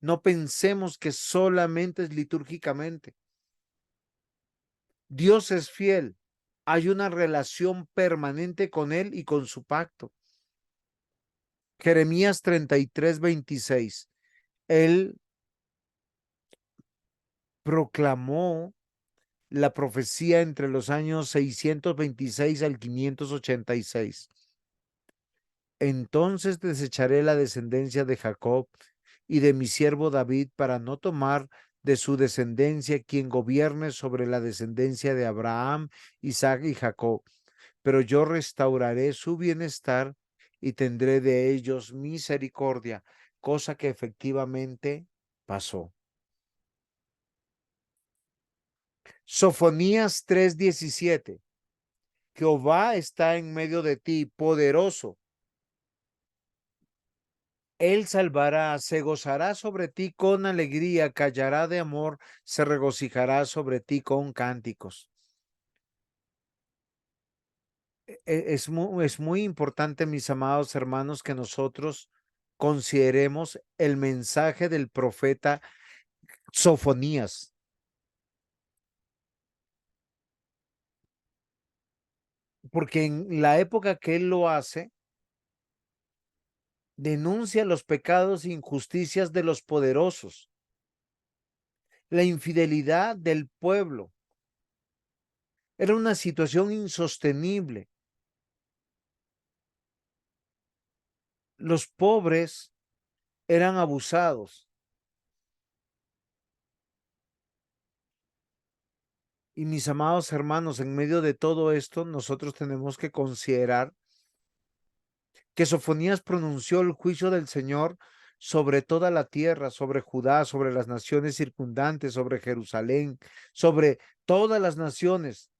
No pensemos que solamente es litúrgicamente. Dios es fiel. Hay una relación permanente con Él y con su pacto. Jeremías 33:26. Él proclamó la profecía entre los años 626 al 586. Entonces desecharé la descendencia de Jacob y de mi siervo David para no tomar de su descendencia quien gobierne sobre la descendencia de Abraham, Isaac y Jacob. Pero yo restauraré su bienestar y tendré de ellos misericordia, cosa que efectivamente pasó. Sofonías 3:17. Jehová está en medio de ti, poderoso. Él salvará, se gozará sobre ti con alegría, callará de amor, se regocijará sobre ti con cánticos. Es muy importante, mis amados hermanos, que nosotros consideremos el mensaje del profeta Sofonías. Porque en la época que él lo hace, denuncia los pecados e injusticias de los poderosos, la infidelidad del pueblo. Era una situación insostenible. Los pobres eran abusados. Y mis amados hermanos, en medio de todo esto, nosotros tenemos que considerar que Sofonías pronunció el juicio del Señor sobre toda la tierra, sobre Judá, sobre las naciones circundantes, sobre Jerusalén, sobre todas las naciones,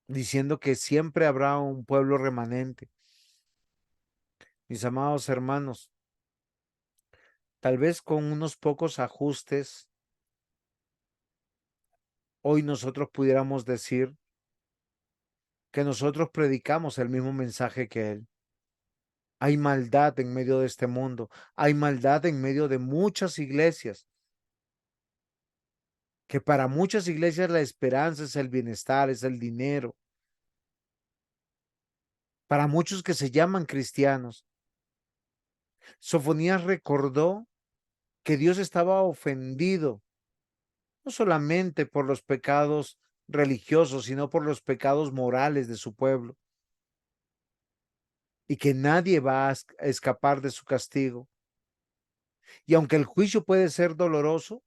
diciendo que siempre habrá un pueblo remanente. Mis amados hermanos, tal vez con unos pocos ajustes, hoy nosotros pudiéramos decir que nosotros predicamos el mismo mensaje que Él. Hay maldad en medio de este mundo, hay maldad en medio de muchas iglesias, que para muchas iglesias la esperanza es el bienestar, es el dinero. Para muchos que se llaman cristianos. Sofonías recordó que Dios estaba ofendido, no solamente por los pecados religiosos, sino por los pecados morales de su pueblo, y que nadie va a escapar de su castigo. Y aunque el juicio puede ser doloroso,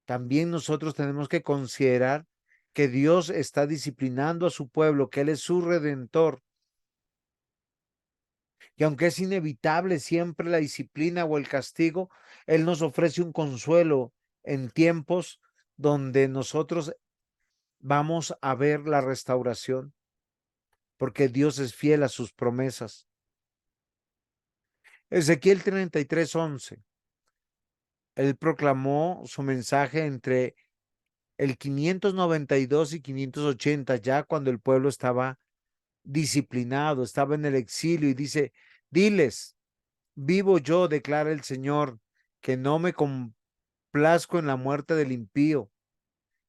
también nosotros tenemos que considerar que Dios está disciplinando a su pueblo, que Él es su redentor, Y aunque es inevitable siempre la disciplina o el castigo, Él nos ofrece un consuelo en tiempos donde nosotros vamos a ver la restauración, porque Dios es fiel a sus promesas. Ezequiel 33:11. Él proclamó su mensaje entre el 592 y 580, ya cuando el pueblo estaba disciplinado, estaba en el exilio, y dice: diles, vivo yo, declara el Señor, que no me complazco en la muerte del impío,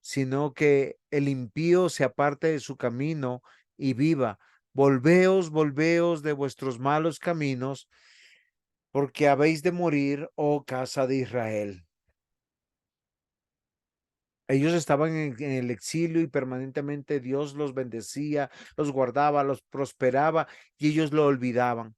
sino que el impío se aparte de su camino y viva. Volveos, volveos de vuestros malos caminos, porque habéis de morir, oh casa de Israel. Ellos estaban en el exilio y permanentemente Dios los bendecía, los guardaba, los prosperaba, y ellos lo olvidaban.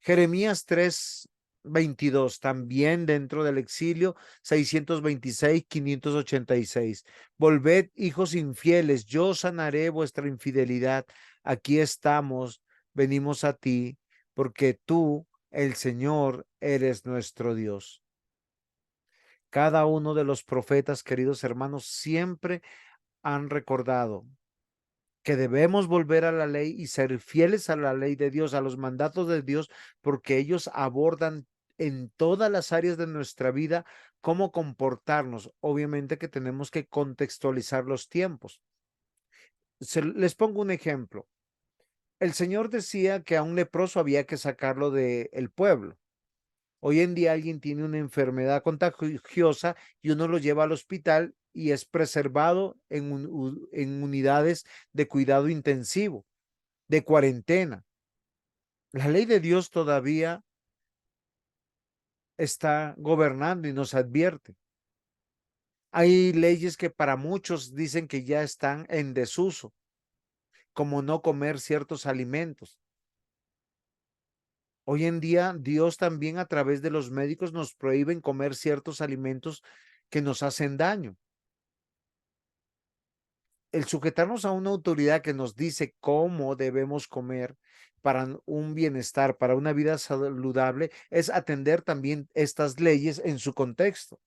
Jeremías 3:22, también dentro del exilio, 626, 586. Volved, hijos infieles, yo sanaré vuestra infidelidad. Aquí estamos, venimos a ti, porque tú, el Señor, eres nuestro Dios. Cada uno de los profetas, queridos hermanos, siempre han recordado que debemos volver a la ley y ser fieles a la ley de Dios, a los mandatos de Dios, porque ellos abordan en todas las áreas de nuestra vida cómo comportarnos. Obviamente que tenemos que contextualizar los tiempos. Les pongo un ejemplo. El Señor decía que a un leproso había que sacarlo del pueblo. Hoy en día alguien tiene una enfermedad contagiosa y uno lo lleva al hospital y es preservado en unidades de cuidado intensivo, de cuarentena. La ley de Dios todavía está gobernando y nos advierte. Hay leyes que para muchos dicen que ya están en desuso, como no comer ciertos alimentos. Hoy en día Dios también a través de los médicos nos prohíben comer ciertos alimentos que nos hacen daño. El sujetarnos a una autoridad que nos dice cómo debemos comer para un bienestar, para una vida saludable, es atender también estas leyes en su contexto.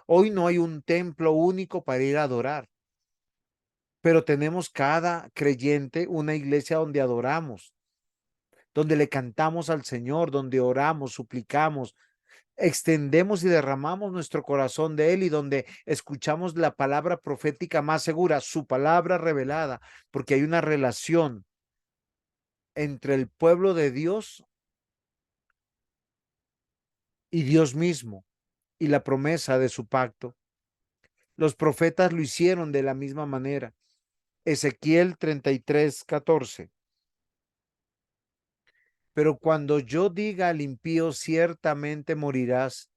Hoy no hay un templo único para ir a adorar, pero tenemos cada creyente una iglesia donde adoramos, donde le cantamos al Señor, donde oramos, suplicamos, extendemos y derramamos nuestro corazón de Él, y donde escuchamos la palabra profética más segura, su palabra revelada, porque hay una relación entre el pueblo de Dios y Dios mismo y la promesa de su pacto. Los profetas lo hicieron de la misma manera. Ezequiel 33:14. Pero cuando yo diga al impío, ciertamente morirás,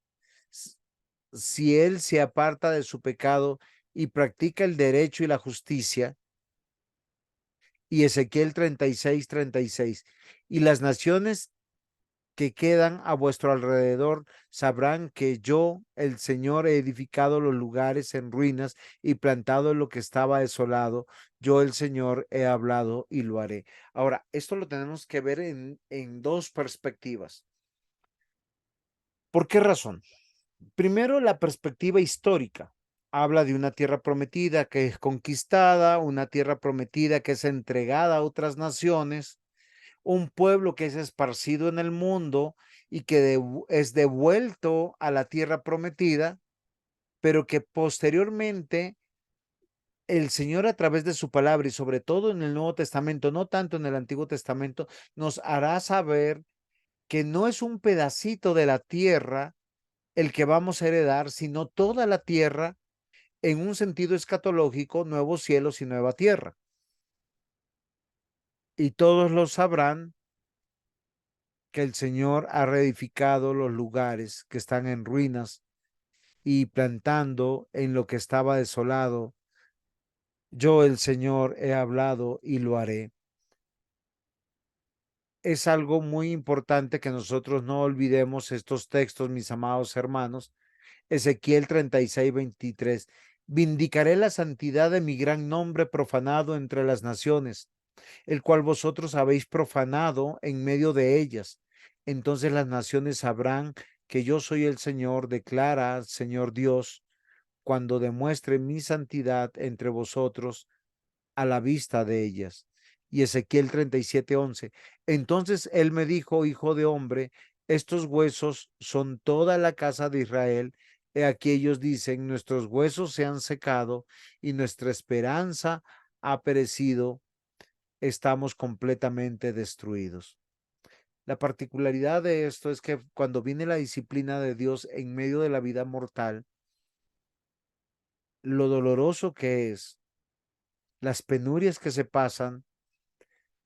si él se aparta de su pecado y practica el derecho y la justicia. Y Ezequiel 36:36. Y las naciones que quedan a vuestro alrededor sabrán que yo, el Señor, he edificado los lugares en ruinas y plantado lo que estaba desolado. Yo, el Señor, he hablado y lo haré. Ahora, esto lo tenemos que ver en dos perspectivas. ¿Por qué razón? Primero, la perspectiva histórica. Habla de una tierra prometida que es conquistada, una tierra prometida que es entregada a otras naciones, un pueblo que es esparcido en el mundo y que es devuelto a la tierra prometida, pero que posteriormente el Señor, a través de su palabra y sobre todo en el Nuevo Testamento, no tanto en el Antiguo Testamento, nos hará saber que no es un pedacito de la tierra el que vamos a heredar, sino toda la tierra en un sentido escatológico, nuevos cielos y nueva tierra. Y todos lo sabrán que el Señor ha reedificado los lugares que están en ruinas y plantando en lo que estaba desolado. Yo, el Señor, he hablado y lo haré. Es algo muy importante que nosotros no olvidemos estos textos, mis amados hermanos. Ezequiel 36:23. Vindicaré la santidad de mi gran nombre profanado entre las naciones, el cual vosotros habéis profanado en medio de ellas. Entonces las naciones sabrán que yo soy el Señor, declara Señor Dios, cuando demuestre mi santidad entre vosotros a la vista de ellas. Y Ezequiel 37:11. Entonces él me dijo, hijo de hombre, estos huesos son toda la casa de Israel. He aquí ellos dicen, nuestros huesos se han secado y nuestra esperanza ha perecido. Estamos completamente destruidos. La particularidad de esto es que cuando viene la disciplina de Dios en medio de la vida mortal, lo doloroso que es, las penurias que se pasan,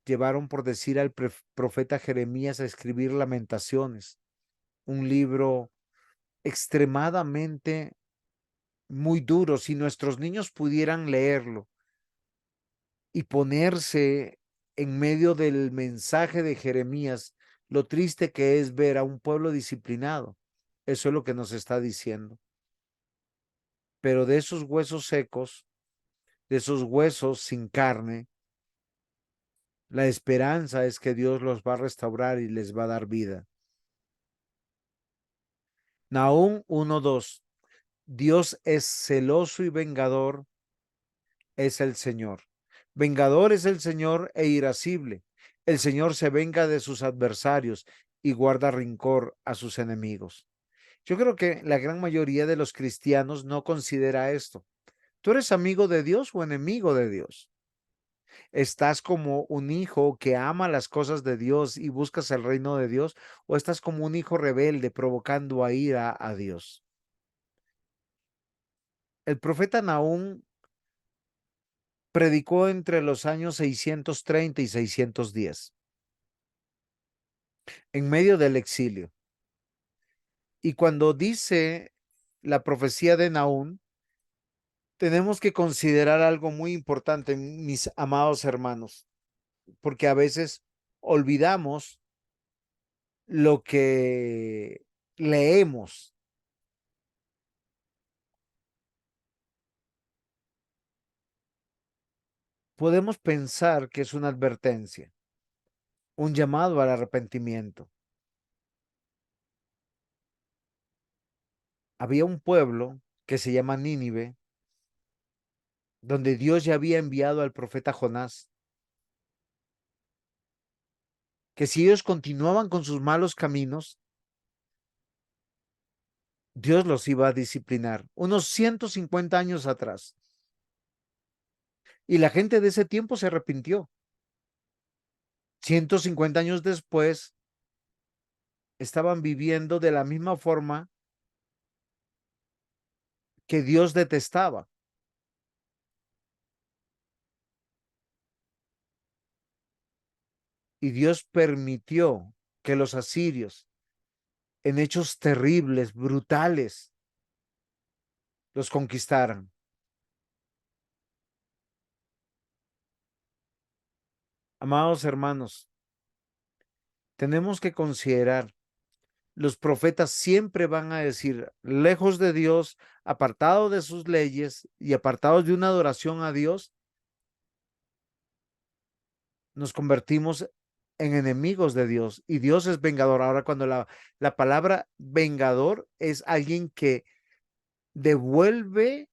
llevaron, por decir, al profeta Jeremías a escribir Lamentaciones, un libro extremadamente muy duro. Si nuestros niños pudieran leerlo y ponerse en medio del mensaje de Jeremías, lo triste que es ver a un pueblo disciplinado. Eso es lo que nos está diciendo. Pero de esos huesos secos, de esos huesos sin carne, la esperanza es que Dios los va a restaurar y les va a dar vida. Nahum 1:2. Dios es celoso y vengador, es el Señor. Vengador es el Señor e irascible. El Señor se venga de sus adversarios y guarda rencor a sus enemigos. Yo creo que la gran mayoría de los cristianos no considera esto. ¿Tú eres amigo de Dios o enemigo de Dios? ¿Estás como un hijo que ama las cosas de Dios y buscas el reino de Dios? ¿O estás como un hijo rebelde provocando a ira a Dios? El profeta Nahum predicó entre los años 630 y 610, en medio del exilio. Y cuando dice la profecía de Nahum, tenemos que considerar algo muy importante, mis amados hermanos, porque a veces olvidamos lo que leemos. Podemos pensar que es una advertencia, un llamado al arrepentimiento. Había un pueblo que se llama Nínive, donde Dios ya había enviado al profeta Jonás, que si ellos continuaban con sus malos caminos, Dios los iba a disciplinar, unos 150 años atrás. Y la gente de ese tiempo se arrepintió. 150 años después, estaban viviendo de la misma forma que Dios detestaba. Y Dios permitió que los asirios, en hechos terribles, brutales, los conquistaran. Amados hermanos, tenemos que considerar, los profetas siempre van a decir, lejos de Dios, apartados de sus leyes y apartados de una adoración a Dios, nos convertimos en enemigos de Dios y Dios es vengador. Ahora, cuando la palabra vengador es alguien que devuelve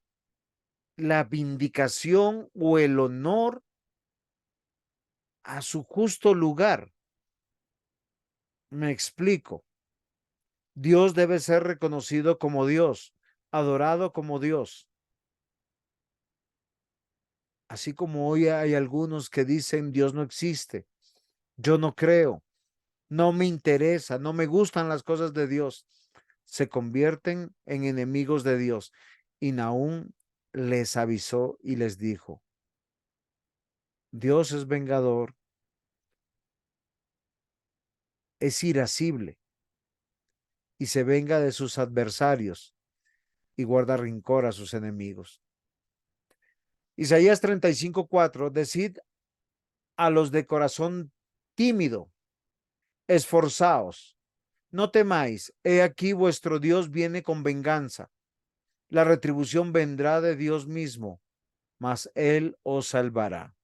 la vindicación o el honor a su justo lugar. Me explico. Dios debe ser reconocido como Dios, adorado como Dios. Así como hoy hay algunos que dicen Dios no existe, yo no creo, no me interesa, no me gustan las cosas de Dios, se convierten en enemigos de Dios. Y Nahum les avisó y les dijo, Dios es vengador, es irascible y se venga de sus adversarios y guarda rencor a sus enemigos. Isaías 35:4, decid a los de corazón tímido, esforzaos, no temáis, he aquí vuestro Dios viene con venganza, la retribución vendrá de Dios mismo, mas Él os salvará.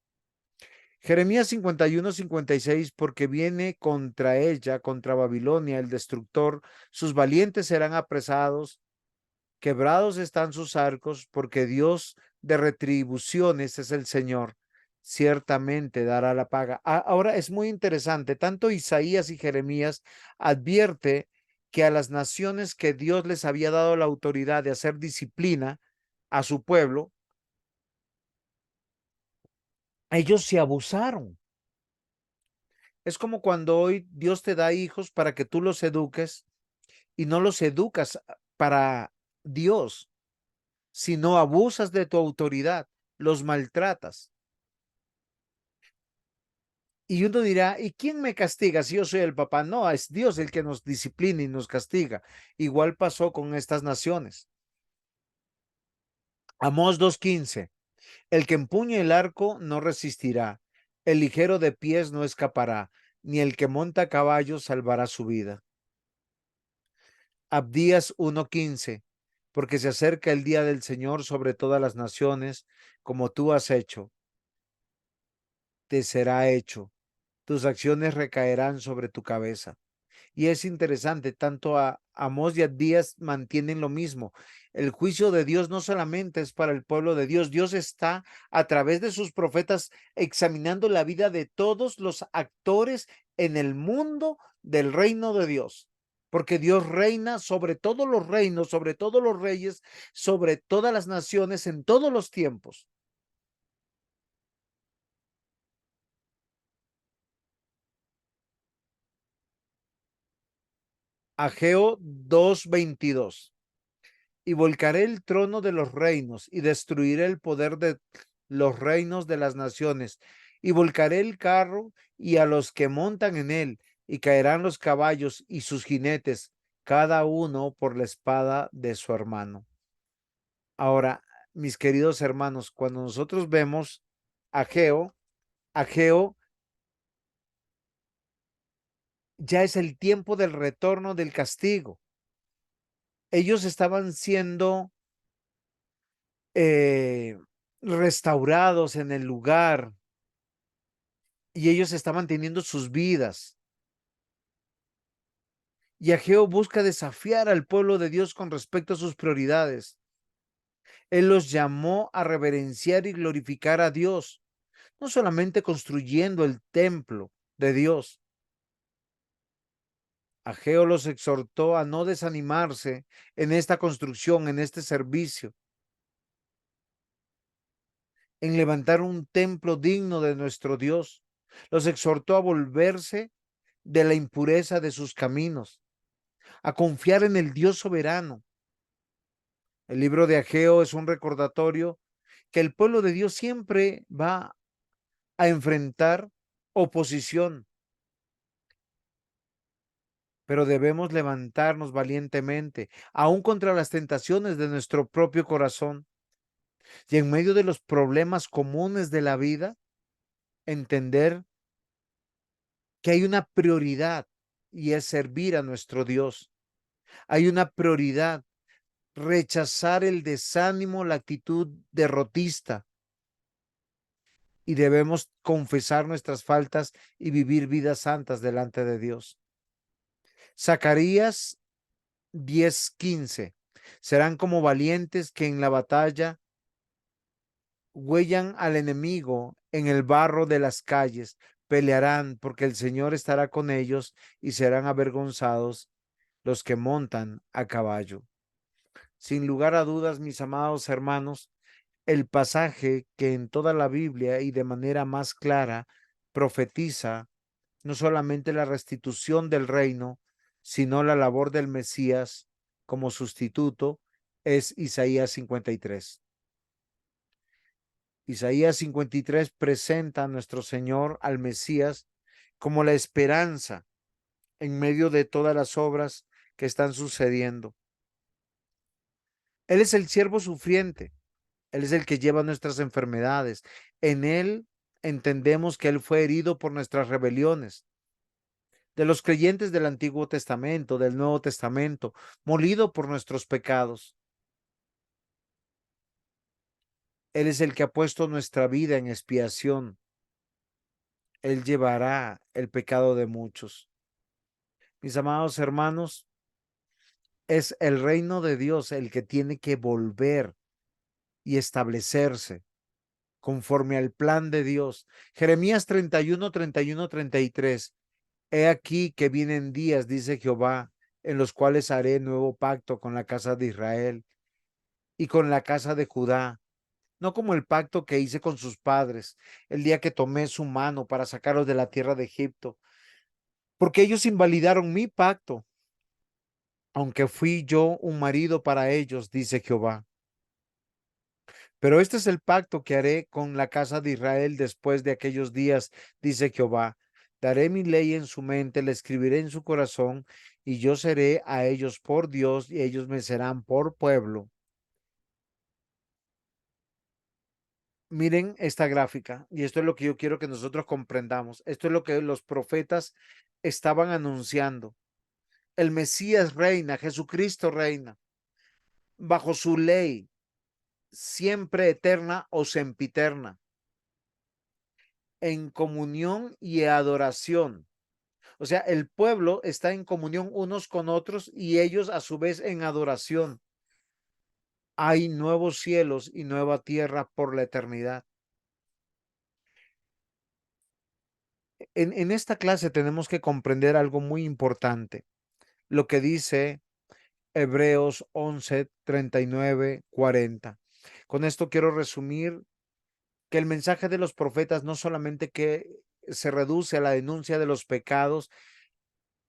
Jeremías 51-56, porque viene contra ella, contra Babilonia, el destructor, sus valientes serán apresados, quebrados están sus arcos, porque Dios de retribuciones es el Señor, ciertamente dará la paga. Ahora es muy interesante, tanto Isaías y Jeremías advierte que a las naciones que Dios les había dado la autoridad de hacer disciplina a su pueblo, ellos se abusaron. Es como cuando hoy Dios te da hijos para que tú los eduques y no los educas para Dios, sino abusas de tu autoridad, los maltratas. Y uno dirá, ¿y quién me castiga si yo soy el papá? No, es Dios el que nos disciplina y nos castiga. Igual pasó con estas naciones. Amós 2:15, el que empuñe el arco no resistirá, el ligero de pies no escapará, ni el que monta a caballo salvará su vida. Abdías 1:15, porque se acerca el día del Señor sobre todas las naciones, como tú has hecho, te será hecho, tus acciones recaerán sobre tu cabeza. Y es interesante, tanto a Amós y Abdías mantienen lo mismo. El juicio de Dios no solamente es para el pueblo de Dios, Dios está a través de sus profetas examinando la vida de todos los actores en el mundo del reino de Dios. Porque Dios reina sobre todos los reinos, sobre todos los reyes, sobre todas las naciones, en todos los tiempos. Ageo 2:22. Y volcaré el trono de los reinos y destruiré el poder de los reinos de las naciones, y volcaré el carro y a los que montan en él, y caerán los caballos y sus jinetes, cada uno por la espada de su hermano. Ahora, mis queridos hermanos, cuando nosotros vemos Ageo, Ageo ya es el tiempo del retorno del castigo. Ellos estaban siendo restaurados en el lugar y ellos estaban teniendo sus vidas. Y Ageo busca desafiar al pueblo de Dios con respecto a sus prioridades. Él los llamó a reverenciar y glorificar a Dios, no solamente construyendo el templo de Dios. Ageo los exhortó a no desanimarse en esta construcción, en este servicio, en levantar un templo digno de nuestro Dios. Los exhortó a volverse de la impureza de sus caminos, a confiar en el Dios soberano. El libro de Ageo es un recordatorio que el pueblo de Dios siempre va a enfrentar oposición, pero debemos levantarnos valientemente, aún contra las tentaciones de nuestro propio corazón. Y en medio de los problemas comunes de la vida, entender que hay una prioridad y es servir a nuestro Dios. Hay una prioridad, rechazar el desánimo, la actitud derrotista, y debemos confesar nuestras faltas y vivir vidas santas delante de Dios. Zacarías 10:15. Serán como valientes que en la batalla huellan al enemigo en el barro de las calles, pelearán porque el Señor estará con ellos y serán avergonzados los que montan a caballo. Sin lugar a dudas, mis amados hermanos, el pasaje que en toda la Biblia y de manera más clara profetiza no solamente la restitución del reino, sino la labor del Mesías como sustituto, es Isaías 53. Isaías 53 presenta a nuestro Señor, al Mesías, como la esperanza en medio de todas las obras que están sucediendo. Él es el siervo sufriente. Él es el que lleva nuestras enfermedades. En Él entendemos que Él fue herido por nuestras rebeliones. De los creyentes del Antiguo Testamento, del Nuevo Testamento, molido por nuestros pecados. Él es el que ha puesto nuestra vida en expiación. Él llevará el pecado de muchos. Mis amados hermanos, es el reino de Dios el que tiene que volver y establecerse conforme al plan de Dios. Jeremías 31, 31, 33. He aquí que vienen días, dice Jehová, en los cuales haré nuevo pacto con la casa de Israel y con la casa de Judá, no como el pacto que hice con sus padres, el día que tomé su mano para sacarlos de la tierra de Egipto, porque ellos invalidaron mi pacto, aunque fui yo un marido para ellos, dice Jehová. Pero este es el pacto que haré con la casa de Israel después de aquellos días, dice Jehová. Daré mi ley en su mente, la escribiré en su corazón, y yo seré a ellos por Dios, y ellos me serán por pueblo. Miren esta gráfica, y esto es lo que yo quiero que nosotros comprendamos. Esto es lo que los profetas estaban anunciando. El Mesías reina, Jesucristo reina, bajo su ley, siempre eterna o sempiterna, en comunión y adoración. O sea, el pueblo está en comunión unos con otros y ellos a su vez en adoración. Hay nuevos cielos y nueva tierra por la eternidad. En esta clase tenemos que comprender algo muy importante, lo que dice Hebreos 11, 39, 40. Con esto quiero resumir que el mensaje de los profetas no solamente que se reduce a la denuncia de los pecados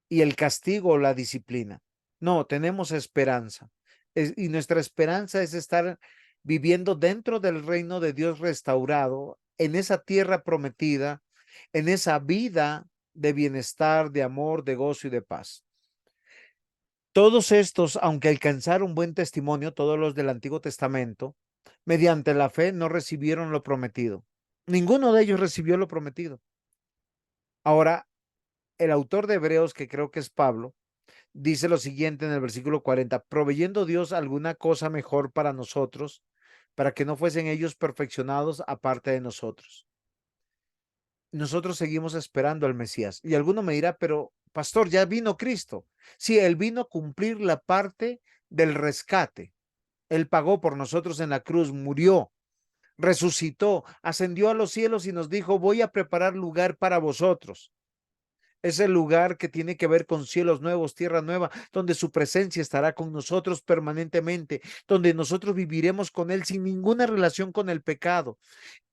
y el castigo o la disciplina. No, tenemos esperanza. Y nuestra esperanza es estar viviendo dentro del reino de Dios restaurado, en esa tierra prometida, en esa vida de bienestar, de amor, de gozo y de paz. Todos estos, aunque alcanzaron buen testimonio, todos los del Antiguo Testamento, mediante la fe no recibieron lo prometido. Ninguno de ellos recibió lo prometido. Ahora, el autor de Hebreos, que creo que es Pablo, dice lo siguiente en el versículo 40, proveyendo Dios alguna cosa mejor para nosotros, para que no fuesen ellos perfeccionados aparte de nosotros. Nosotros seguimos esperando al Mesías. Y alguno me dirá, pero pastor, ya vino Cristo. Sí, él vino a cumplir la parte del rescate. Él pagó por nosotros en la cruz, murió, resucitó, ascendió a los cielos y nos dijo, voy a preparar lugar para vosotros. Es el lugar que tiene que ver con cielos nuevos, tierra nueva, donde su presencia estará con nosotros permanentemente, donde nosotros viviremos con Él sin ninguna relación con el pecado.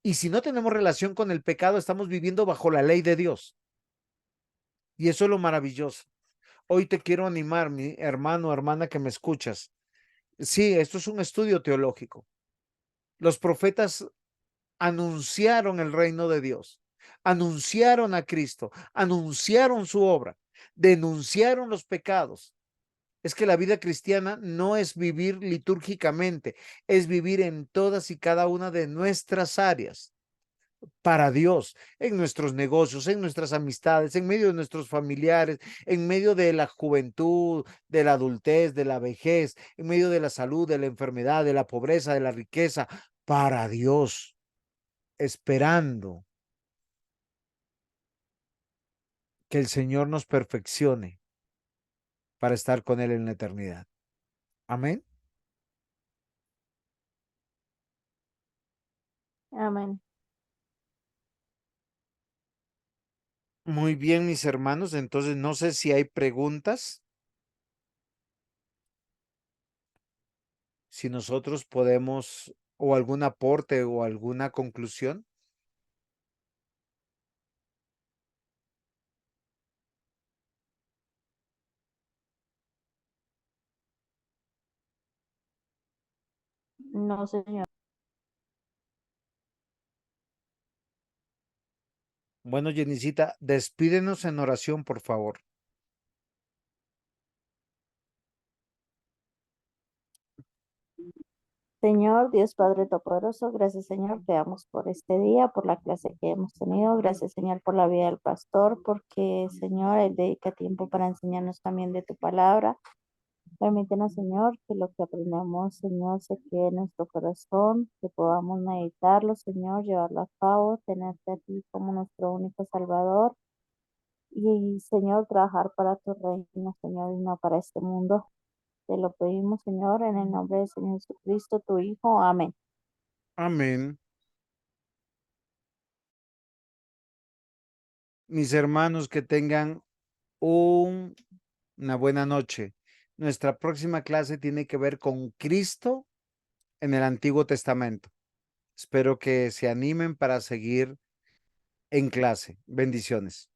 Y si no tenemos relación con el pecado, estamos viviendo bajo la ley de Dios. Y eso es lo maravilloso. Hoy te quiero animar, mi hermano o hermana que me escuchas. Sí, esto es un estudio teológico. Los profetas anunciaron el reino de Dios, anunciaron a Cristo, anunciaron su obra, denunciaron los pecados. Es que la vida cristiana no es vivir litúrgicamente, es vivir en todas y cada una de nuestras áreas para Dios, en nuestros negocios, en nuestras amistades, en medio de nuestros familiares, en medio de la juventud, de la adultez, de la vejez, en medio de la salud, de la enfermedad, de la pobreza, de la riqueza, para Dios, esperando que el Señor nos perfeccione para estar con Él en la eternidad. Amén. Amén. Muy bien, mis hermanos. Entonces, no sé si hay preguntas, si nosotros podemos, o algún aporte o alguna conclusión. No, señor. Bueno, Jenicita, despídenos en oración, por favor. Señor, Dios Padre Todopoderoso, gracias Señor, te damos por este día, por la clase que hemos tenido. Gracias Señor por la vida del pastor, porque Señor, Él dedica tiempo para enseñarnos también de tu palabra. Permítenos, Señor, que lo que aprendemos, Señor, se quede en nuestro corazón, que podamos meditarlo, Señor, llevarlo a cabo, tenerte a ti como nuestro único Salvador y, Señor, trabajar para tu reino, Señor, y no para este mundo. Te lo pedimos, Señor, en el nombre del Señor Jesucristo, tu Hijo. Amén. Amén. Mis hermanos, que tengan una buena noche. Nuestra próxima clase tiene que ver con Cristo en el Antiguo Testamento. Espero que se animen para seguir en clase. Bendiciones.